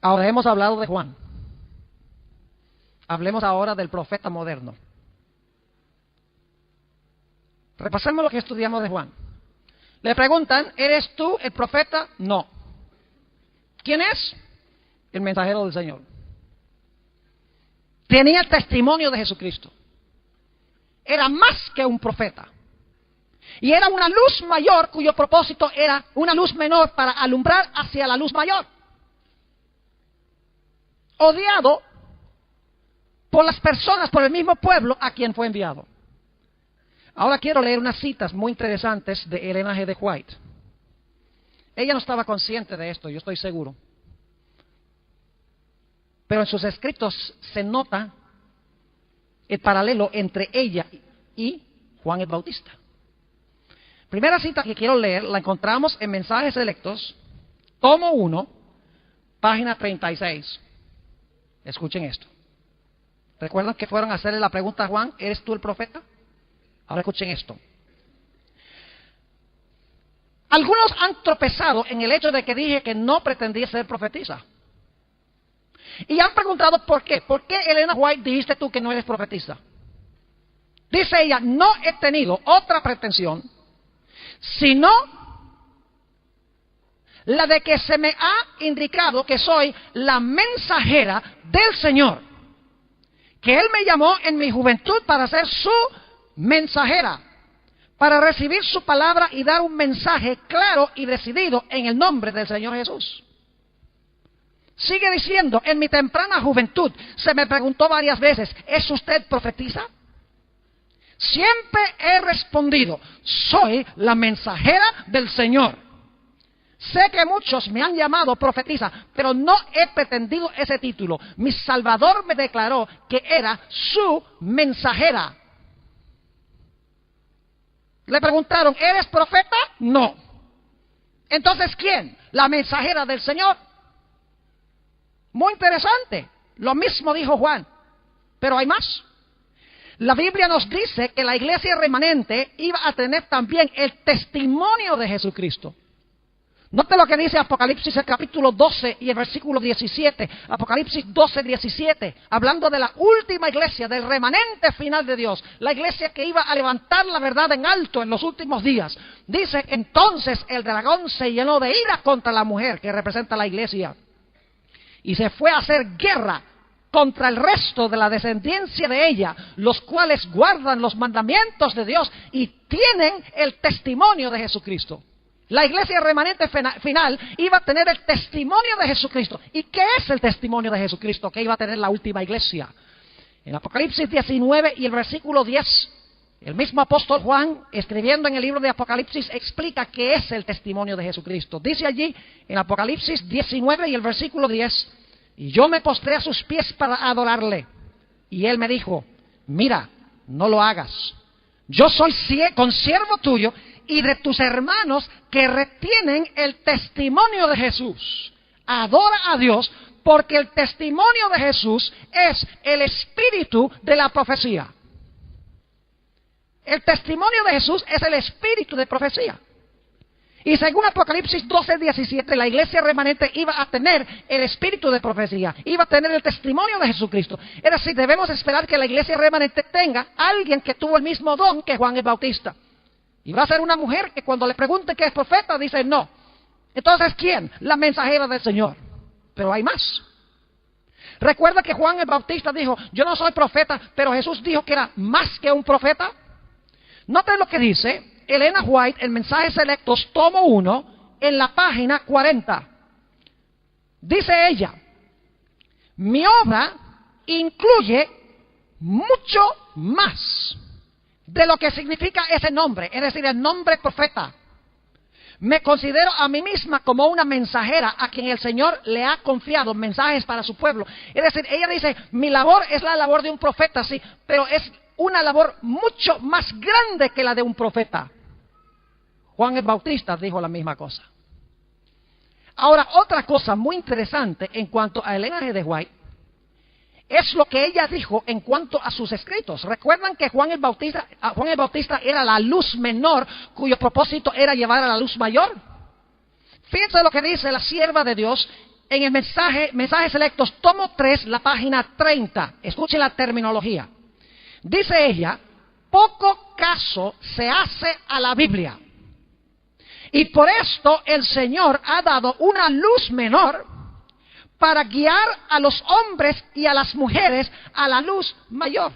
Ahora hemos hablado de Juan. Hablemos ahora del profeta moderno. Repasemos lo que estudiamos de Juan. Le preguntan: ¿eres tú el profeta? No. ¿Quién es? El mensajero del Señor. Tenía el testimonio de Jesucristo. Era más que un profeta. Y era una luz mayor cuyo propósito era una luz menor para alumbrar hacia la luz mayor. Odiado por las personas, por el mismo pueblo a quien fue enviado. Ahora quiero leer unas citas muy interesantes de Elena G. White. Ella no estaba consciente de esto, yo estoy seguro. Pero en sus escritos se nota el paralelo entre ella y Juan el Bautista. Primera cita que quiero leer, la encontramos en Mensajes Selectos, tomo 1, página 36. Escuchen esto. ¿Recuerdan que fueron a hacerle la pregunta a Juan: ¿eres tú el profeta? Ahora escuchen esto. Algunos han tropezado en el hecho de que dije que no pretendía ser profetisa. Y han preguntado: ¿por qué? ¿Por qué, Elena White, dijiste tú que no eres profetisa? Dice ella, no he tenido otra pretensión, sino la de que se me ha indicado que soy la mensajera del Señor, que Él me llamó en mi juventud para ser su mensajera, para recibir su palabra y dar un mensaje claro y decidido en el nombre del Señor Jesús. Sigue diciendo, en mi temprana juventud se me preguntó varias veces, ¿es usted profetisa? Siempre he respondido, soy la mensajera del Señor. Sé que muchos me han llamado profetisa, pero no he pretendido ese título. Mi Salvador me declaró que era su mensajera. Le preguntaron, ¿eres profeta? No. Entonces, ¿quién? La mensajera del Señor. Muy interesante. Lo mismo dijo Juan, pero hay más. La Biblia nos dice que la iglesia remanente iba a tener también el testimonio de Jesucristo. Note lo que dice Apocalipsis el capítulo 12 y el versículo 17. Apocalipsis 12, 17. Hablando de la última iglesia, del remanente final de Dios. La iglesia que iba a levantar la verdad en alto en los últimos días. Dice, entonces el dragón se llenó de ira contra la mujer que representa la iglesia. Y se fue a hacer guerra contra el resto de la descendencia de ella, los cuales guardan los mandamientos de Dios y tienen el testimonio de Jesucristo. La iglesia remanente final iba a tener el testimonio de Jesucristo. ¿Y qué es el testimonio de Jesucristo que iba a tener la última iglesia? En Apocalipsis 19 y el versículo 10, el mismo apóstol Juan, escribiendo en el libro de Apocalipsis, explica qué es el testimonio de Jesucristo. Dice allí, en Apocalipsis 19 y el versículo 10, y yo me postré a sus pies para adorarle. Y él me dijo, mira, no lo hagas. Yo soy consiervo tuyo y de tus hermanos que retienen el testimonio de Jesús. Adora a Dios porque el testimonio de Jesús es el espíritu de la profecía. El testimonio de Jesús es el espíritu de profecía. Y según Apocalipsis 12, 17, la iglesia remanente iba a tener el espíritu de profecía, iba a tener el testimonio de Jesucristo. Es decir, debemos esperar que la iglesia remanente tenga alguien que tuvo el mismo don que Juan el Bautista. Y va a ser una mujer que cuando le pregunte qué es profeta, dice no. Entonces, ¿quién? La mensajera del Señor. Pero hay más. Recuerda que Juan el Bautista dijo, yo no soy profeta, pero Jesús dijo que era más que un profeta. Noten lo que dice Elena White en Mensajes Selectos, tomo 1, en la página 40. Dice ella, mi obra incluye mucho más de lo que significa ese nombre, es decir, el nombre profeta. Me considero a mí misma como una mensajera a quien el Señor le ha confiado mensajes para su pueblo. Es decir, ella dice, mi labor es la labor de un profeta, sí, pero es una labor mucho más grande que la de un profeta. Juan el Bautista dijo la misma cosa. Ahora, otra cosa muy interesante en cuanto a Elena G. White es lo que ella dijo en cuanto a sus escritos. ¿Recuerdan que Juan el Bautista era la luz menor cuyo propósito era llevar a la luz mayor? Fíjense lo que dice la sierva de Dios en el Mensajes Selectos, tomo 3, la página 30. Escuchen la terminología. Dice ella, poco caso se hace a la Biblia. Y por esto el Señor ha dado una luz menor para guiar a los hombres y a las mujeres a la luz mayor.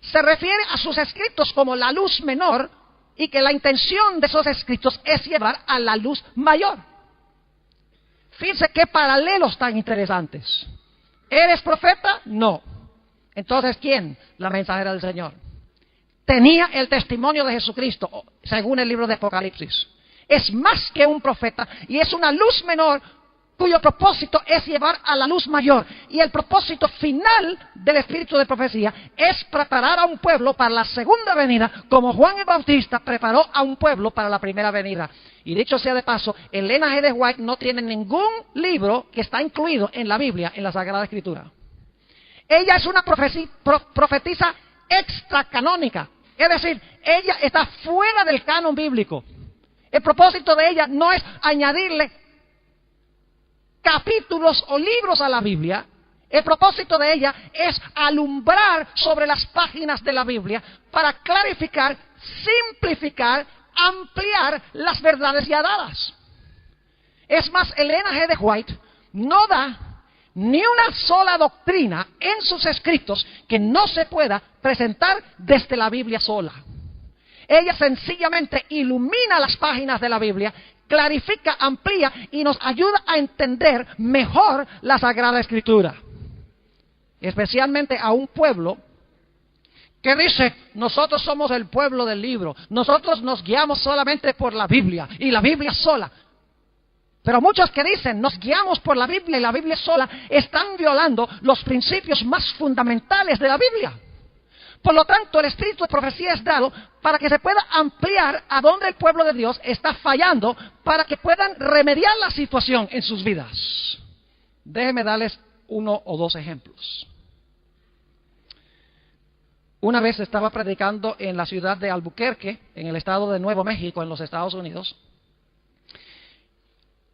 Se refiere a sus escritos como la luz menor y que la intención de esos escritos es llevar a la luz mayor. Fíjense qué paralelos tan interesantes. ¿Eres profeta? No. Entonces, ¿quién? La mensajera del Señor. Tenía el testimonio de Jesucristo, según el libro de Apocalipsis. Es más que un profeta y es una luz menor cuyo propósito es llevar a la luz mayor. Y el propósito final del espíritu de profecía es preparar a un pueblo para la segunda venida, como Juan el Bautista preparó a un pueblo para la primera venida. Y dicho sea de paso, Elena G. White no tiene ningún libro que está incluido en la Biblia, en la Sagrada Escritura. Ella es una profetisa extracanónica. Es decir, ella está fuera del canon bíblico. El propósito de ella no es añadirle capítulos o libros a la Biblia. El propósito de ella es alumbrar sobre las páginas de la Biblia para clarificar, simplificar, ampliar las verdades ya dadas. Es más, Elena G. de White no da ni una sola doctrina en sus escritos que no se pueda presentar desde la Biblia sola. Ella sencillamente ilumina las páginas de la Biblia, clarifica, amplía y nos ayuda a entender mejor la Sagrada Escritura. Especialmente a un pueblo que dice, nosotros somos el pueblo del libro, nosotros nos guiamos solamente por la Biblia y la Biblia sola. Pero muchos que dicen, nos guiamos por la Biblia y la Biblia sola, están violando los principios más fundamentales de la Biblia. Por lo tanto, el espíritu de profecía es dado para que se pueda ampliar a donde el pueblo de Dios está fallando, para que puedan remediar la situación en sus vidas. Déjenme darles 1 o 2 ejemplos. Una vez estaba predicando en la ciudad de Albuquerque, en el estado de Nuevo México, en los Estados Unidos.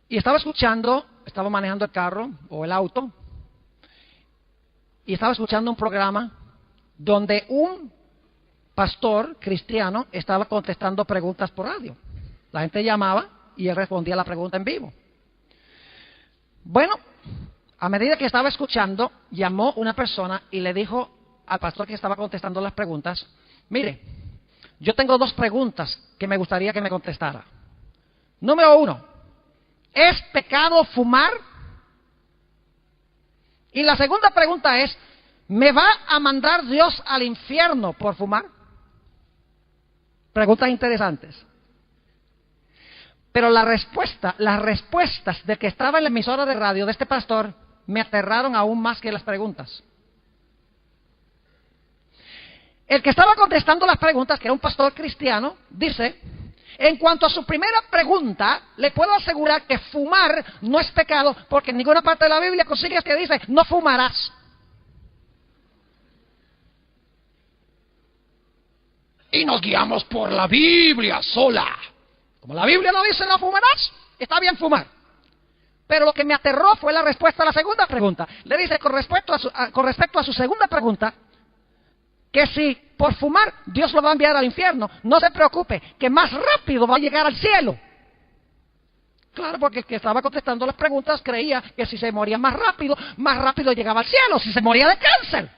Y estaba manejando el carro o el auto, y estaba escuchando un programa donde un pastor cristiano estaba contestando preguntas por radio. La gente llamaba y él respondía la pregunta en vivo. Bueno, a medida que estaba escuchando, llamó una persona y le dijo al pastor que estaba contestando las preguntas, mire, yo tengo 2 preguntas que me gustaría que me contestara. Número 1, ¿es pecado fumar? Y la segunda pregunta es, ¿me va a mandar Dios al infierno por fumar? Preguntas interesantes. Pero las respuestas de que estaba en la emisora de radio de este pastor me aterraron aún más que las preguntas. El que estaba contestando las preguntas, que era un pastor cristiano, dice, en cuanto a su primera pregunta, le puedo asegurar que fumar no es pecado, porque en ninguna parte de la Biblia consigues que dice, no fumarás. Y nos guiamos por la Biblia sola. Como la Biblia no dice no fumarás, está bien fumar. Pero lo que me aterró fue la respuesta a la segunda pregunta. Le dice con respecto a su segunda pregunta, que si por fumar Dios lo va a enviar al infierno, no se preocupe, que más rápido va a llegar al cielo. Claro, porque el que estaba contestando las preguntas creía que si se moría más rápido llegaba al cielo, si se moría de cáncer.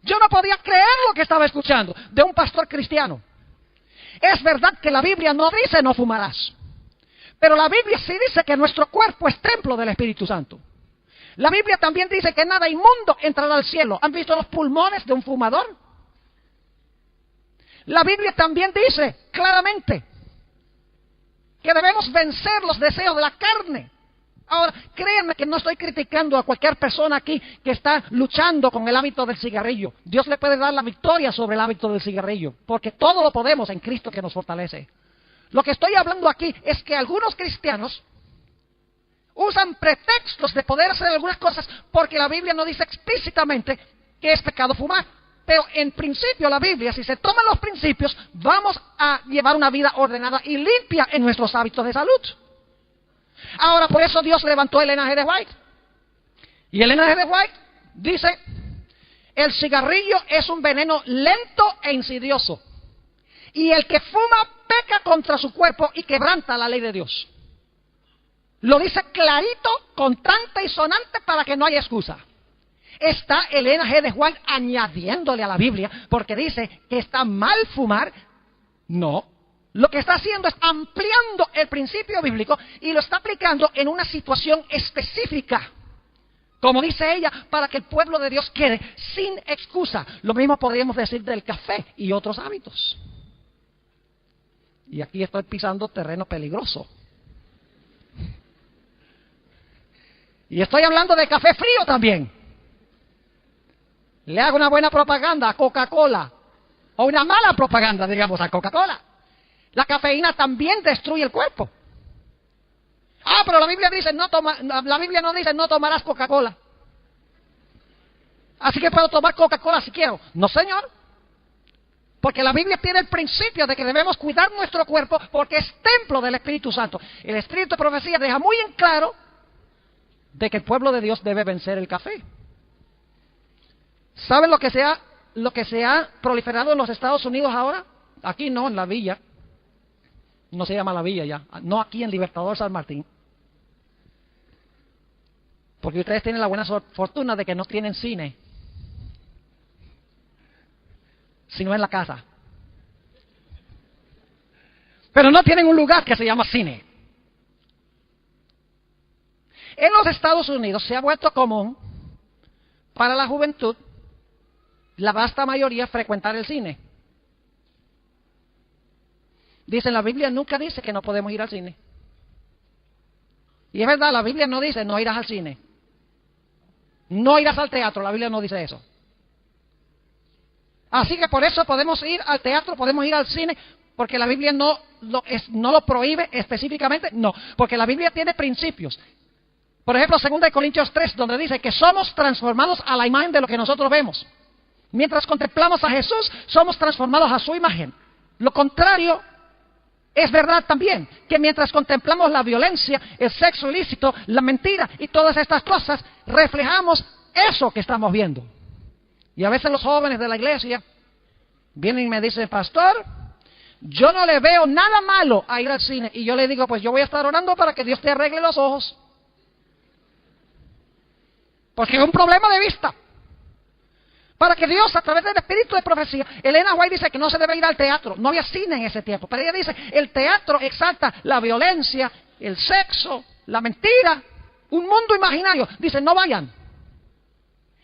Yo no podía creer lo que estaba escuchando de un pastor cristiano. Es verdad que la Biblia no dice no fumarás, pero la Biblia sí dice que nuestro cuerpo es templo del Espíritu Santo. La Biblia también dice que nada inmundo entrará al cielo. ¿Han visto los pulmones de un fumador? La Biblia también dice claramente que debemos vencer los deseos de la carne. Ahora, créanme que no estoy criticando a cualquier persona aquí que está luchando con el hábito del cigarrillo. Dios le puede dar la victoria sobre el hábito del cigarrillo, porque todo lo podemos en Cristo que nos fortalece. Lo que estoy hablando aquí es que algunos cristianos usan pretextos de poder hacer algunas cosas porque la Biblia no dice explícitamente que es pecado fumar. Pero en principio la Biblia, si se toman los principios, vamos a llevar una vida ordenada y limpia en nuestros hábitos de salud. Ahora, por eso Dios levantó a Elena G. de White. Y Elena G. de White dice, el cigarrillo es un veneno lento e insidioso. Y el que fuma peca contra su cuerpo y quebranta la ley de Dios. Lo dice clarito, contante y sonante para que no haya excusa. Está Elena G. de White añadiéndole a la Biblia porque dice que está mal fumar. No. Lo que está haciendo es ampliando el principio bíblico y lo está aplicando en una situación específica. Como dice ella, para que el pueblo de Dios quede sin excusa. Lo mismo podríamos decir del café y otros hábitos. Y aquí estoy pisando terreno peligroso. Y estoy hablando de café frío también. Le hago una buena propaganda a Coca-Cola. O una mala propaganda, digamos, a Coca-Cola. La cafeína también destruye el cuerpo. Ah, pero la Biblia no dice no tomarás Coca-Cola. Así que puedo tomar Coca-Cola si quiero. No, señor. Porque la Biblia tiene el principio de que debemos cuidar nuestro cuerpo porque es templo del Espíritu Santo. El Espíritu de profecía deja muy en claro de que el pueblo de Dios debe vencer el café. ¿Saben lo que se ha proliferado en los Estados Unidos ahora? Aquí no, en la villa. No se llama la villa ya. No aquí en Libertador San Martín. Porque ustedes tienen la buena fortuna de que no tienen cine, sino en la casa. Pero no tienen un lugar que se llama cine. En los Estados Unidos se ha vuelto común para la juventud, la vasta mayoría, frecuentar el cine. Dicen, la Biblia nunca dice que no podemos ir al cine. Y es verdad, la Biblia no dice no irás al cine. No irás al teatro, la Biblia no dice eso. Así que por eso podemos ir al teatro, podemos ir al cine, porque la Biblia no lo prohíbe específicamente, no. Porque la Biblia tiene principios. Por ejemplo, 2 Corintios 3, donde dice que somos transformados a la imagen de lo que nosotros vemos. Mientras contemplamos a Jesús, somos transformados a su imagen. Lo contrario es verdad también, que mientras contemplamos la violencia, el sexo ilícito, la mentira y todas estas cosas, reflejamos eso que estamos viendo. Y a veces los jóvenes de la iglesia vienen y me dicen, pastor, yo no le veo nada malo a ir al cine. Y yo le digo, pues yo voy a estar orando para que Dios te arregle los ojos. Porque es un problema de vista. Para que Dios, a través del espíritu de profecía, Elena White dice que no se debe ir al teatro. No había cine en ese tiempo. Pero ella dice, el teatro exalta la violencia, el sexo, la mentira, un mundo imaginario. Dice, no vayan.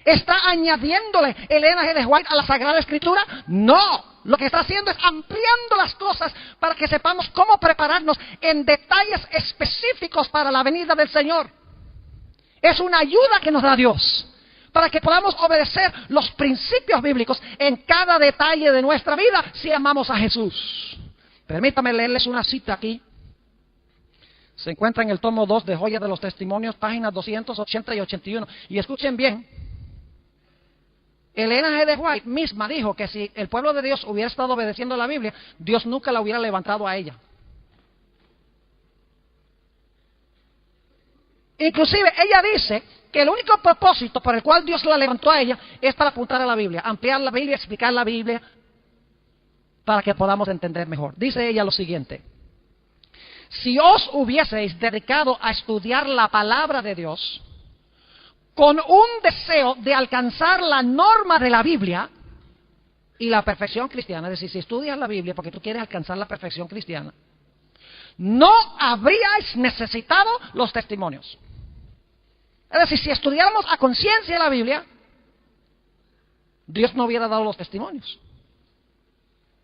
¿Está añadiéndole Elena G. White a la Sagrada Escritura? No. Lo que está haciendo es ampliando las cosas para que sepamos cómo prepararnos en detalles específicos para la venida del Señor. Es una ayuda que nos da Dios para que podamos obedecer los principios bíblicos en cada detalle de nuestra vida si amamos a Jesús. Permítame leerles una cita aquí. Se encuentra en el tomo 2 de Joyas de los Testimonios, páginas 280 y 81. Y escuchen bien. Elena G. White misma dijo que si el pueblo de Dios hubiera estado obedeciendo la Biblia, Dios nunca la hubiera levantado a ella. Inclusive ella dice que el único propósito por el cual Dios la levantó a ella es para apuntar a la Biblia, ampliar la Biblia, explicar la Biblia, para que podamos entender mejor. Dice ella lo siguiente: si os hubieseis dedicado a estudiar la palabra de Dios con un deseo de alcanzar la norma de la Biblia y la perfección cristiana, es decir, si estudias la Biblia porque tú quieres alcanzar la perfección cristiana, no habríais necesitado los testimonios. Es decir, si estudiáramos a conciencia la Biblia, Dios no hubiera dado los testimonios.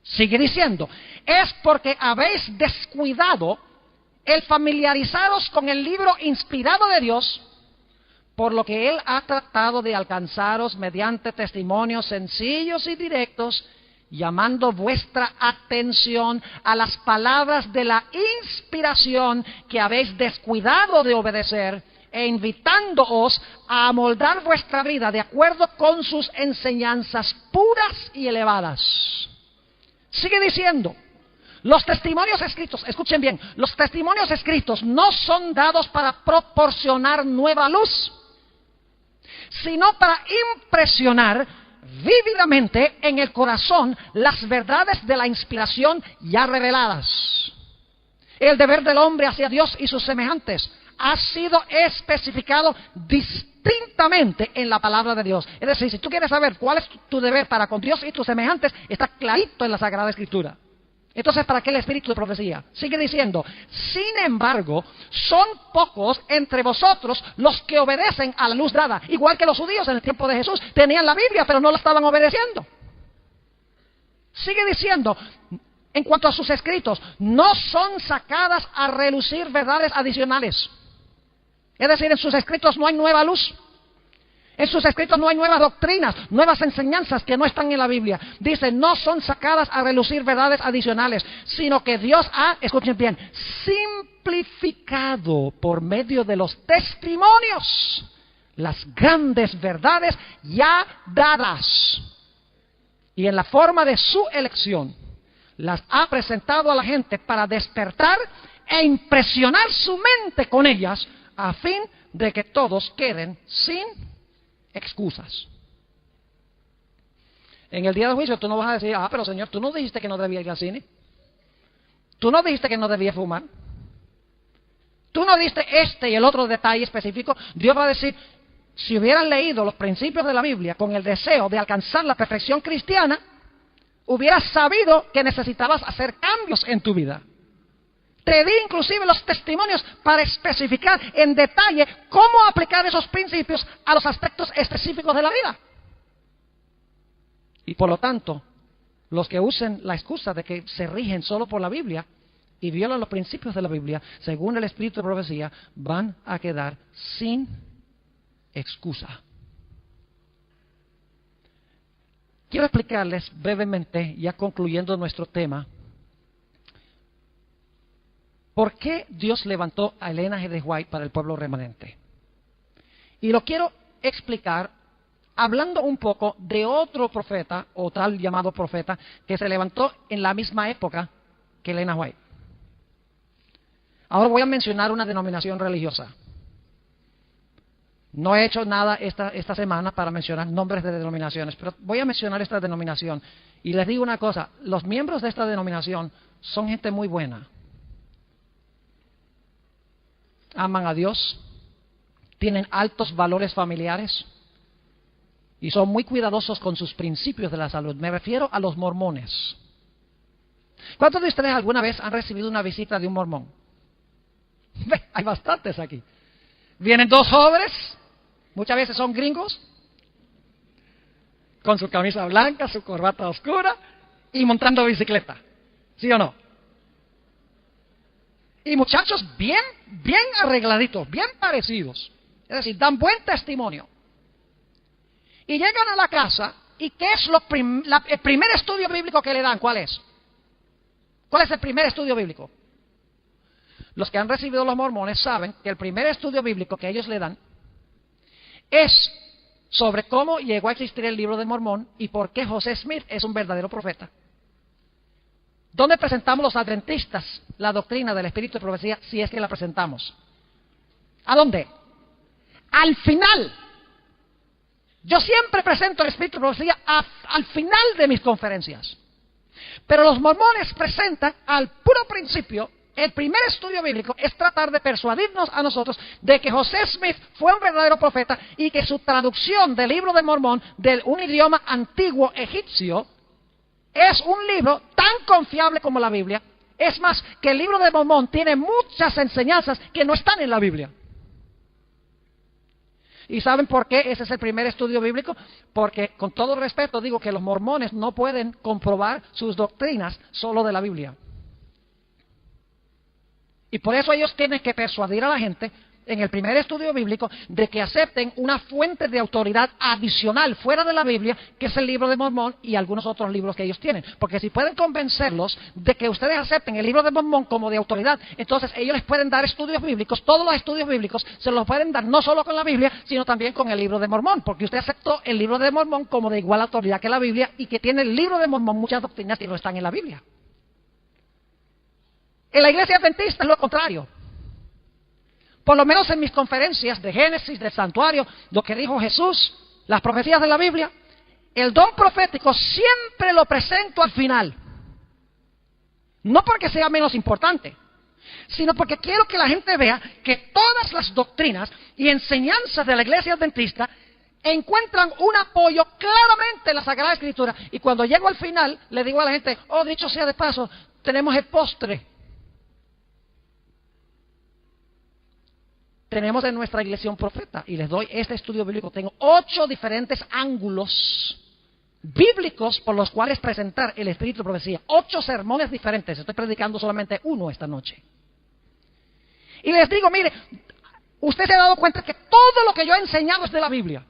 Sigue diciendo, es porque habéis descuidado el familiarizaros con el libro inspirado de Dios, por lo que Él ha tratado de alcanzaros mediante testimonios sencillos y directos, llamando vuestra atención a las palabras de la inspiración que habéis descuidado de obedecer, e invitándoos a amoldar vuestra vida de acuerdo con sus enseñanzas puras y elevadas. Sigue diciendo, los testimonios escritos, escuchen bien, los testimonios escritos no son dados para proporcionar nueva luz, sino para impresionar vívidamente en el corazón las verdades de la inspiración ya reveladas. El deber del hombre hacia Dios y sus semejantes ha sido especificado distintamente en la palabra de Dios. Es decir, si tú quieres saber cuál es tu deber para con Dios y tus semejantes, está clarito en la Sagrada Escritura. Entonces, ¿para qué el espíritu de profecía? Sigue diciendo, sin embargo, son pocos entre vosotros los que obedecen a la luz dada. Igual que los judíos en el tiempo de Jesús tenían la Biblia, pero no la estaban obedeciendo. Sigue diciendo, en cuanto a sus escritos, no son sacadas a relucir verdades adicionales. Es decir, en sus escritos no hay nueva luz. En sus escritos no hay nuevas doctrinas, nuevas enseñanzas que no están en la Biblia. Dice, no son sacadas a relucir verdades adicionales, sino que Dios ha, escuchen bien, simplificado por medio de los testimonios las grandes verdades ya dadas. Y en la forma de su elección, las ha presentado a la gente para despertar e impresionar su mente con ellas, a fin de que todos queden sin excusas. En el día del juicio tú no vas a decir, pero Señor, tú no dijiste que no debía ir al cine. Tú no dijiste que no debía fumar. Tú no diste este y el otro detalle específico. Dios va a decir, si hubieras leído los principios de la Biblia con el deseo de alcanzar la perfección cristiana, hubieras sabido que necesitabas hacer cambios en tu vida. Te di inclusive los testimonios para especificar en detalle cómo aplicar esos principios a los aspectos específicos de la vida. Y por lo tanto, los que usen la excusa de que se rigen solo por la Biblia y violan los principios de la Biblia, según el Espíritu de profecía, van a quedar sin excusa. Quiero explicarles brevemente, ya concluyendo nuestro tema, por qué Dios levantó a Elena G. de White para el pueblo remanente. Y lo quiero explicar hablando un poco de otro profeta, o tal llamado profeta, que se levantó en la misma época que Elena White. Ahora voy a mencionar una denominación religiosa. No he hecho nada esta semana para mencionar nombres de denominaciones, pero voy a mencionar esta denominación. Y les digo una cosa, los miembros de esta denominación son gente muy buena. Aman a Dios, tienen altos valores familiares y son muy cuidadosos con sus principios de la salud. Me refiero a los mormones. ¿Cuántos de ustedes alguna vez han recibido una visita de un mormón? Hay bastantes aquí. Vienen dos jóvenes, muchas veces son gringos, con su camisa blanca, su corbata oscura y montando bicicleta. ¿Sí o no? Y muchachos bien arregladitos, bien parecidos. Es decir, dan buen testimonio. Y llegan a la casa, ¿y qué es el primer estudio bíblico que le dan? ¿Cuál es? ¿Cuál es el primer estudio bíblico? Los que han recibido los mormones saben que el primer estudio bíblico que ellos le dan es sobre cómo llegó a existir el libro de Mormón y por qué José Smith es un verdadero profeta. ¿Dónde presentamos los adventistas la doctrina del Espíritu de profecía si es que la presentamos? ¿A dónde? Al final. Yo siempre presento el Espíritu de profecía al final de mis conferencias. Pero los mormones presentan al puro principio. El primer estudio bíblico es tratar de persuadirnos a nosotros de que José Smith fue un verdadero profeta y que su traducción del libro de Mormón de un idioma antiguo egipcio es un libro tan confiable como la Biblia. Es más, que el libro de Mormón tiene muchas enseñanzas que no están en la Biblia. ¿Y saben por qué ese es el primer estudio bíblico? Porque, con todo respeto, digo que los mormones no pueden comprobar sus doctrinas solo de la Biblia. Y por eso ellos tienen que persuadir a la gente en el primer estudio bíblico de que acepten una fuente de autoridad adicional fuera de la Biblia, que es el libro de Mormón y algunos otros libros que ellos tienen. Porque si pueden convencerlos de que ustedes acepten el libro de Mormón como de autoridad, entonces ellos les pueden dar estudios bíblicos. Todos los estudios bíblicos se los pueden dar no solo con la Biblia, sino también con el libro de Mormón, porque usted aceptó el libro de Mormón como de igual autoridad que la Biblia y que tiene el libro de Mormón muchas doctrinas que no están en la Biblia. En la iglesia adventista es lo contrario. Por lo menos en mis conferencias de Génesis, del santuario, lo que dijo Jesús, las profecías de la Biblia, el don profético siempre lo presento al final. No porque sea menos importante, sino porque quiero que la gente vea que todas las doctrinas y enseñanzas de la iglesia adventista encuentran un apoyo claramente en la Sagrada Escritura. Y cuando llego al final, le digo a la gente, dicho sea de paso, tenemos el postre. Tenemos en nuestra iglesia un profeta y les doy este estudio bíblico. Tengo 8 diferentes ángulos bíblicos por los cuales presentar el Espíritu de profecía. 8 sermones diferentes. Estoy predicando solamente uno esta noche. Y les digo, mire, usted se ha dado cuenta que todo lo que yo he enseñado es de la Biblia.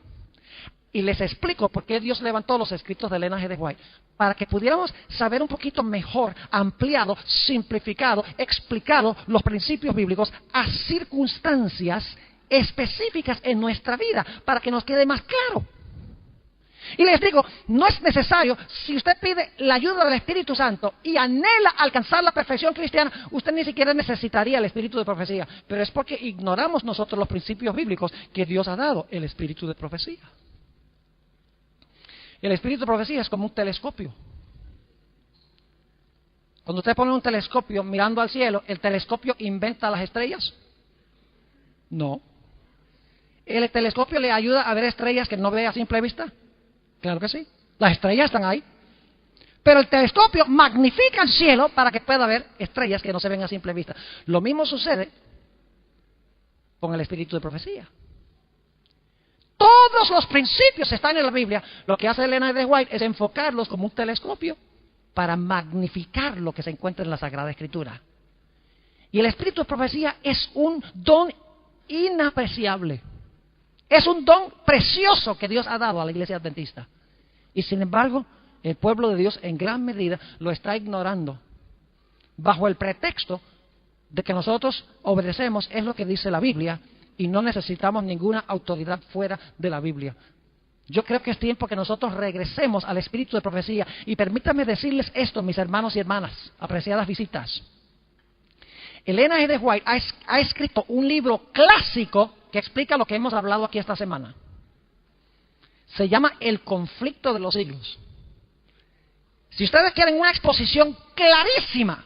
Y les explico por qué Dios levantó los escritos de Elena G. de White, para que pudiéramos saber un poquito mejor, ampliado, simplificado, explicado los principios bíblicos a circunstancias específicas en nuestra vida, para que nos quede más claro. Y les digo, no es necesario, si usted pide la ayuda del Espíritu Santo y anhela alcanzar la perfección cristiana, usted ni siquiera necesitaría el Espíritu de profecía. Pero es porque ignoramos nosotros los principios bíblicos que Dios ha dado, el Espíritu de profecía. El Espíritu de profecía es como un telescopio. Cuando usted pone un telescopio mirando al cielo, ¿el telescopio inventa las estrellas? No. ¿El telescopio le ayuda a ver estrellas que no ve a simple vista? Claro que sí. Las estrellas están ahí. Pero el telescopio magnifica el cielo para que pueda ver estrellas que no se ven a simple vista. Lo mismo sucede con el Espíritu de profecía. Todos los principios están en la Biblia. Lo que hace Elena de White es enfocarlos como un telescopio para magnificar lo que se encuentra en la Sagrada Escritura. Y el Espíritu de profecía es un don inapreciable. Es un don precioso que Dios ha dado a la iglesia adventista. Y sin embargo, el pueblo de Dios en gran medida lo está ignorando, bajo el pretexto de que nosotros obedecemos, es lo que dice la Biblia, y no necesitamos ninguna autoridad fuera de la Biblia. Yo creo que es tiempo que nosotros regresemos al Espíritu de profecía. Y permítanme decirles esto, mis hermanos y hermanas, apreciadas visitas. Elena G. White ha escrito un libro clásico que explica lo que hemos hablado aquí esta semana. Se llama El conflicto de los siglos. Si ustedes quieren una exposición clarísima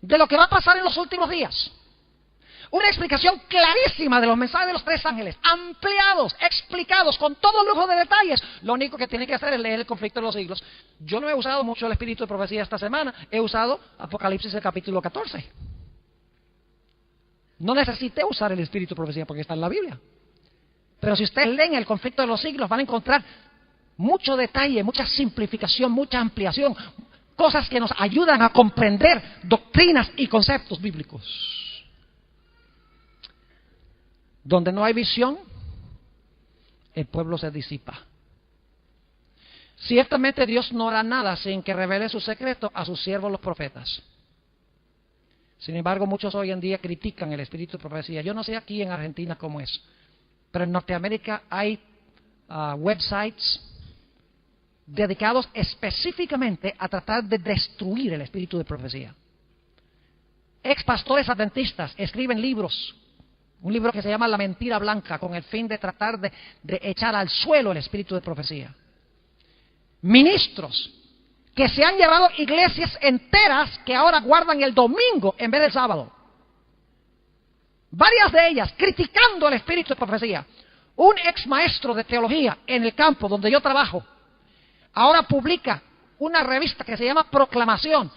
de lo que va a pasar en los últimos días, una explicación clarísima de los mensajes de los tres ángeles, ampliados, explicados, con todo lujo de detalles, lo único que tienen que hacer es leer El conflicto de los siglos. Yo no he usado mucho el Espíritu de profecía esta semana, he usado Apocalipsis el capítulo 14. No necesité usar el Espíritu de profecía porque está en la Biblia. Pero si ustedes leen El conflicto de los siglos, van a encontrar mucho detalle, mucha simplificación, mucha ampliación, cosas que nos ayudan a comprender doctrinas y conceptos bíblicos. Donde no hay visión, el pueblo se disipa. Ciertamente Dios no hará nada sin que revele su secreto a sus siervos los profetas. Sin embargo, muchos hoy en día critican el Espíritu de profecía. Yo no sé aquí en Argentina cómo es, pero en Norteamérica hay websites dedicados específicamente a tratar de destruir el Espíritu de profecía. Ex pastores adventistas escriben libros. Un libro que se llama La mentira blanca, con el fin de tratar de echar al suelo el Espíritu de profecía. Ministros que se han llevado iglesias enteras que ahora guardan el domingo en vez del sábado. Varias de ellas criticando el Espíritu de profecía. Un ex maestro de teología en el campo donde yo trabajo, ahora publica una revista que se llama Proclamación,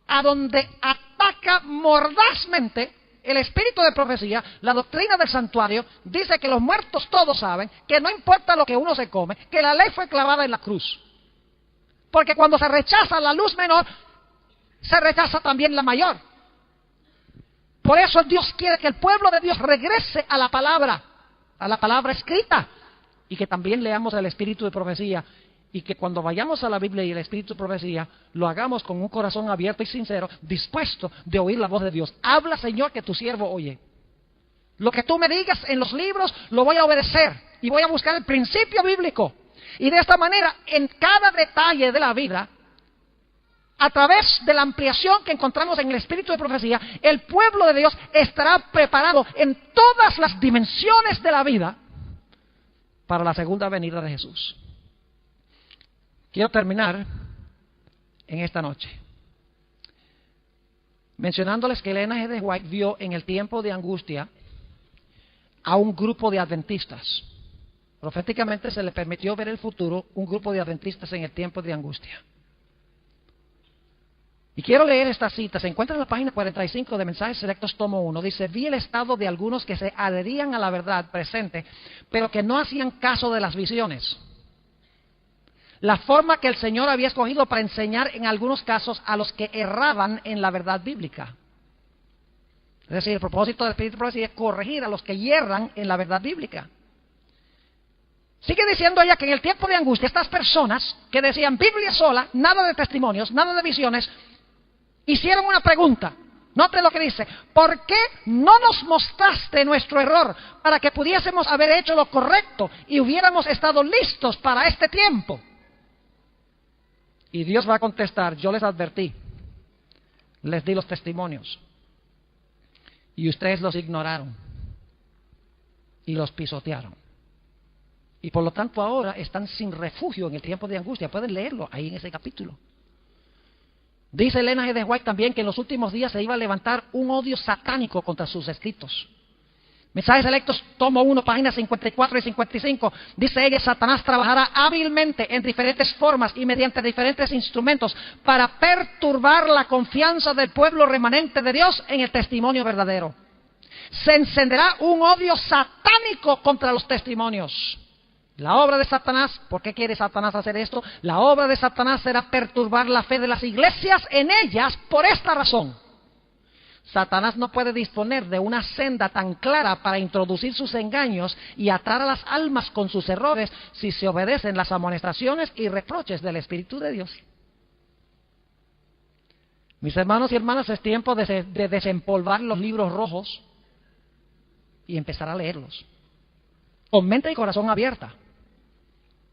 a donde ataca mordazmente el Espíritu de profecía, la doctrina del santuario. Dice que los muertos todos saben, que no importa lo que uno se come, que la ley fue clavada en la cruz. Porque cuando se rechaza la luz menor, se rechaza también la mayor. Por eso Dios quiere que el pueblo de Dios regrese a la palabra escrita, y que también leamos el Espíritu de profecía, y que cuando vayamos a la Biblia y el Espíritu de profecía, lo hagamos con un corazón abierto y sincero, dispuesto de oír la voz de Dios. Habla, Señor, que tu siervo oye. Lo que tú me digas en los libros, lo voy a obedecer, y voy a buscar el principio bíblico. Y de esta manera, en cada detalle de la vida, a través de la ampliación que encontramos en el Espíritu de profecía, el pueblo de Dios estará preparado en todas las dimensiones de la vida para la segunda venida de Jesús. Quiero terminar en esta noche mencionándoles que Elena G. White vio en el tiempo de angustia a un grupo de adventistas. Proféticamente se le permitió ver el futuro, un grupo de adventistas en el tiempo de angustia. Y quiero leer esta cita, se encuentra en la página 45 de Mensajes Selectos, tomo 1. Dice: vi el estado de algunos que se adherían a la verdad presente, pero que no hacían caso de las visiones. La forma que el Señor había escogido para enseñar en algunos casos a los que erraban en la verdad bíblica. Es decir, el propósito del Espíritu de profecía es corregir a los que yerran en la verdad bíblica. Sigue diciendo ella que en el tiempo de angustia, estas personas que decían Biblia sola, nada de testimonios, nada de visiones, hicieron una pregunta: Note lo que dice: ¿por qué no nos mostraste nuestro error para que pudiésemos haber hecho lo correcto y hubiéramos estado listos para este tiempo? Y Dios va a contestar: yo les advertí, les di los testimonios, y ustedes los ignoraron y los pisotearon. Y por lo tanto ahora están sin refugio en el tiempo de angustia. Pueden leerlo ahí en ese capítulo. Dice Elena G. de White también que en los últimos días se iba a levantar un odio satánico contra sus escritos. Mensajes Selectos, tomo 1, páginas 54 y 55. Dice ella: Satanás trabajará hábilmente en diferentes formas y mediante diferentes instrumentos para perturbar la confianza del pueblo remanente de Dios en el testimonio verdadero. Se encenderá un odio satánico contra los testimonios. La obra de Satanás, ¿por qué quiere Satanás hacer esto? La obra de Satanás será perturbar la fe de las iglesias en ellas por esta razón. Satanás no puede disponer de una senda tan clara para introducir sus engaños y atar a las almas con sus errores si se obedecen las amonestaciones y reproches del Espíritu de Dios. Mis hermanos y hermanas, es tiempo de desempolvar los libros rojos y empezar a leerlos con mente y corazón abierta,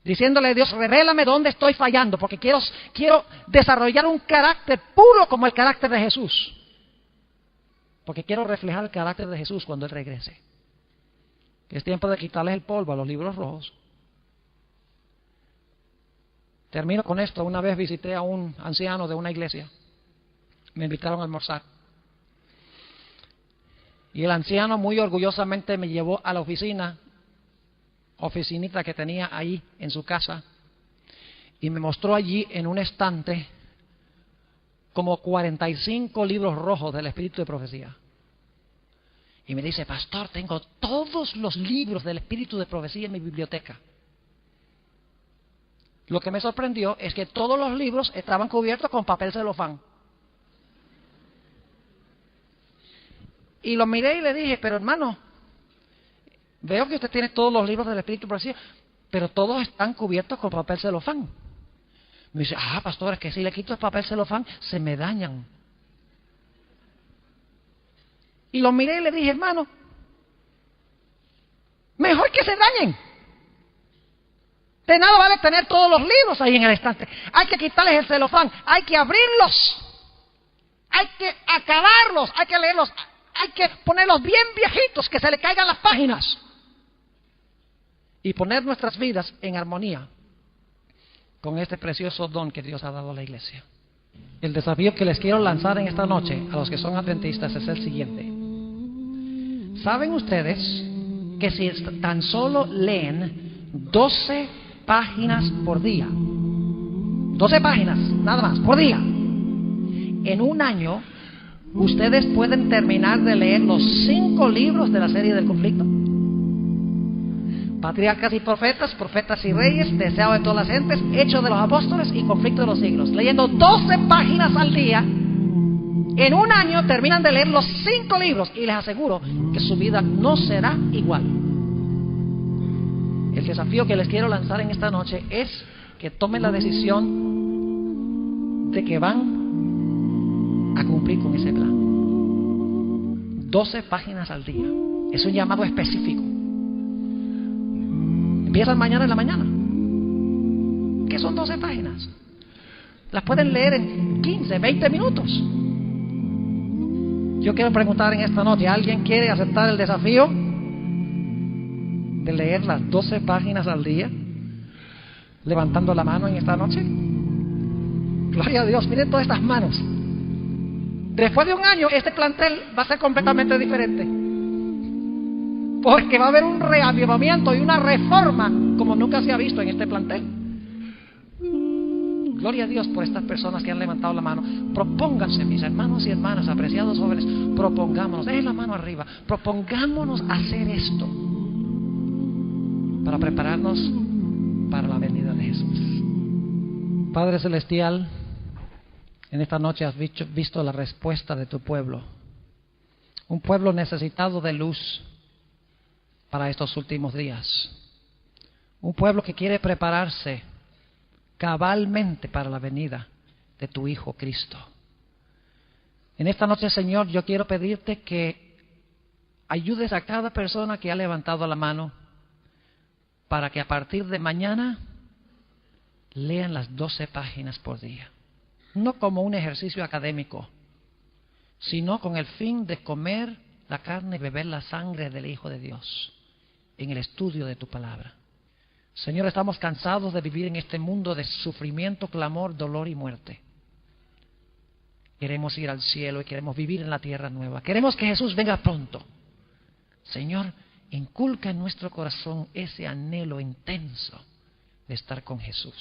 diciéndole a Dios: revélame dónde estoy fallando, porque quiero desarrollar un carácter puro como el carácter de Jesús, porque quiero reflejar el carácter de Jesús cuando Él regrese. Es tiempo de quitarles el polvo a los libros rojos. Termino con esto. Una vez visité a un anciano de una iglesia, me invitaron a almorzar, y el anciano muy orgullosamente me llevó a la oficinita que tenía ahí en su casa, y me mostró allí en un estante como 45 libros rojos del Espíritu de Profecía. Y me dice: pastor, tengo todos los libros del Espíritu de Profecía en mi biblioteca. Lo que me sorprendió es que todos los libros estaban cubiertos con papel celofán. Y lo miré y le dije: pero hermano, veo que usted tiene todos los libros del Espíritu de Profecía, pero todos están cubiertos con papel celofán. Me dice: pastor, es que si le quito el papel celofán se me dañan. Y lo miré y le dije: hermano, mejor que se dañen. De nada vale tener todos los libros ahí en el estante. Hay que quitarles el celofán, hay que abrirlos, hay que acabarlos, hay que leerlos, hay que ponerlos bien viejitos, que se le caigan las páginas, y poner nuestras vidas en armonía con este precioso don que Dios ha dado a la iglesia. El desafío que les quiero lanzar en esta noche a los que son adventistas es el siguiente. ¿Saben ustedes que si tan solo leen 12 páginas por día, 12 páginas nada más por día, en un año ustedes pueden terminar de leer los 5 libros de la serie del conflicto? Patriarcas y profetas, profetas y reyes, Deseado de todas las gentes, Hechos de los apóstoles y Conflicto de los siglos. Leyendo 12 páginas al día, en un año terminan de leer los 5 libros, y les aseguro que su vida no será igual. El desafío que les quiero lanzar en esta noche es que tomen la decisión de que van a cumplir con ese plan. 12 páginas al día. Es un llamado específico. Empiezan mañana en la mañana. ¿Qué son 12 páginas? Las pueden leer en 15, 20 minutos. Yo quiero preguntar en esta noche: ¿alguien quiere aceptar el desafío de leer las 12 páginas al día? Levantando la mano en esta noche. Gloria a Dios. Miren todas estas manos. Después de un año, este plantel va a ser completamente diferente, porque va a haber un reavivamiento y una reforma como nunca se ha visto en este plantel. Gloria a Dios por estas personas que han levantado la mano. Propónganse, mis hermanos y hermanas, apreciados jóvenes, propongámonos, dejen la mano arriba, propongámonos hacer esto para prepararnos para la venida de Jesús. Padre Celestial, en esta noche has visto la respuesta de tu pueblo, un pueblo necesitado de luz para estos últimos días, un pueblo que quiere prepararse cabalmente para la venida de tu Hijo Cristo. En esta noche, Señor, yo quiero pedirte que ayudes a cada persona que ha levantado la mano para que a partir de mañana lean las 12 páginas por día. No como un ejercicio académico, sino con el fin de comer la carne y beber la sangre del Hijo de Dios en el estudio de tu palabra. Señor, estamos cansados de vivir en este mundo de sufrimiento, clamor, dolor y muerte. Queremos ir al cielo y queremos vivir en la tierra nueva. Queremos que Jesús venga pronto. Señor, inculca en nuestro corazón ese anhelo intenso de estar con Jesús.